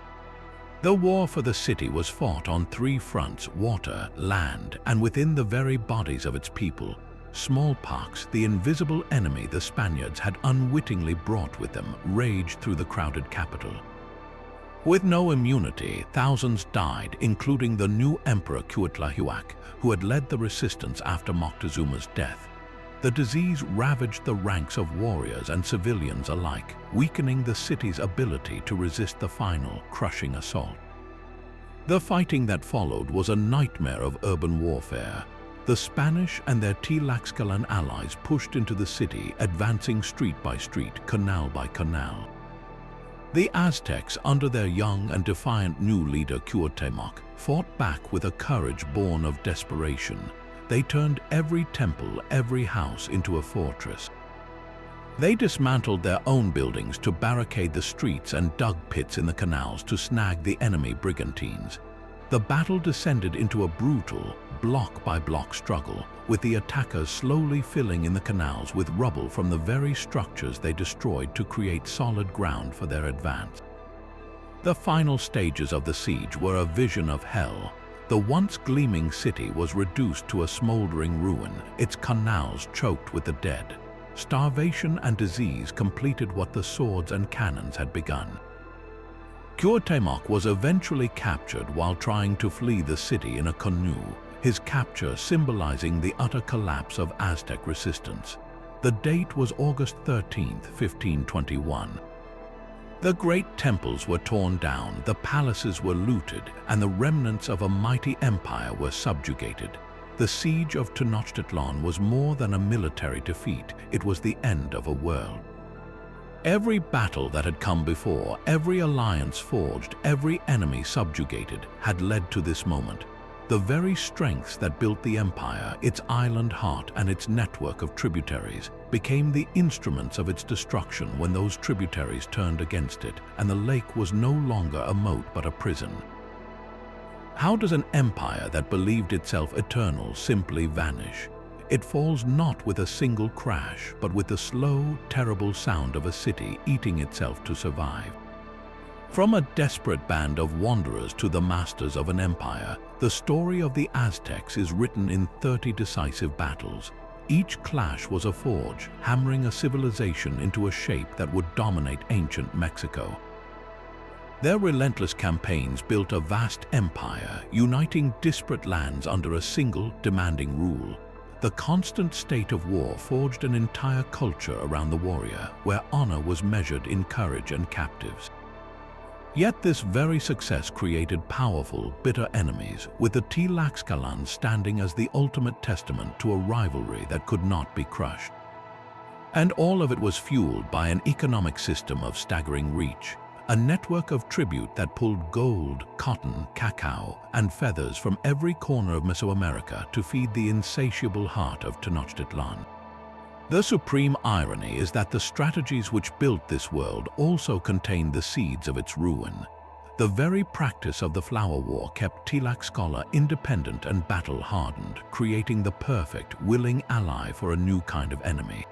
The war for the city was fought on three fronts: water, land, and within the very bodies of its people. Smallpox, the invisible enemy the Spaniards had unwittingly brought with them, raged through the crowded capital. With no immunity, thousands died, including the new emperor Cuitlahuac, who had led the resistance after Moctezuma's death. The disease ravaged the ranks of warriors and civilians alike, weakening the city's ability to resist the final, crushing assault. The fighting that followed was a nightmare of urban warfare. The Spanish and their Tlaxcalan allies pushed into the city, advancing street by street, canal by canal. The Aztecs, under their young and defiant new leader Cuauhtémoc, fought back with a courage born of desperation. They turned every temple, every house into a fortress. They dismantled their own buildings to barricade the streets and dug pits in the canals to snag the enemy brigantines. The battle descended into a brutal, block-by-block struggle, with the attackers slowly filling in the canals with rubble from the very structures they destroyed to create solid ground for their advance. The final stages of the siege were a vision of hell. The once gleaming city was reduced to a smoldering ruin, its canals choked with the dead. Starvation and disease completed what the swords and cannons had begun. Cuauhtémoc was eventually captured while trying to flee the city in a canoe, his capture symbolizing the utter collapse of Aztec resistance. The date was August 13, 1521. The great temples were torn down, the palaces were looted, and the remnants of a mighty empire were subjugated. The siege of Tenochtitlan was more than a military defeat, it was the end of a world. Every battle that had come before, every alliance forged, every enemy subjugated, had led to this moment. The very strengths that built the empire, its island heart and its network of tributaries, became the instruments of its destruction when those tributaries turned against it, and the lake was no longer a moat but a prison. How does an empire that believed itself eternal simply vanish? It falls not with a single crash, but with the slow, terrible sound of a city eating itself to survive. From a desperate band of wanderers to the masters of an empire, the story of the Aztecs is written in 30 decisive battles. Each clash was a forge, hammering a civilization into a shape that would dominate ancient Mexico. Their relentless campaigns built a vast empire, uniting disparate lands under a single, demanding rule. The constant state of war forged an entire culture around the warrior, where honor was measured in courage and captives. Yet this very success created powerful, bitter enemies, with the Tlaxcalans standing as the ultimate testament to a rivalry that could not be crushed. And all of it was fueled by an economic system of staggering reach, a network of tribute that pulled gold, cotton, cacao, and feathers from every corner of Mesoamerica to feed the insatiable heart of Tenochtitlan. The supreme irony is that the strategies which built this world also contained the seeds of its ruin. The very practice of the Flower War kept Tlaxcala independent and battle-hardened, creating the perfect, willing ally for a new kind of enemy.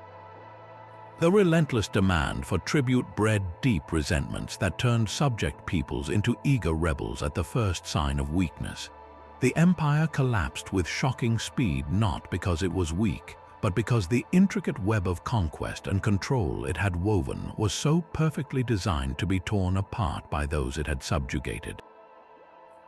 The relentless demand for tribute bred deep resentments that turned subject peoples into eager rebels at the first sign of weakness. The empire collapsed with shocking speed not because it was weak, but because the intricate web of conquest and control it had woven was so perfectly designed to be torn apart by those it had subjugated.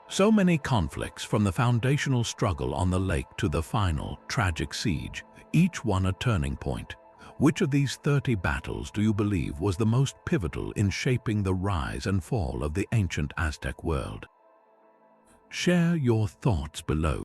So many conflicts, from the foundational struggle on the lake to the final, tragic siege, each one a turning point. Which of these 30 battles do you believe was the most pivotal in shaping the rise and fall of the ancient Aztec world? Share your thoughts below.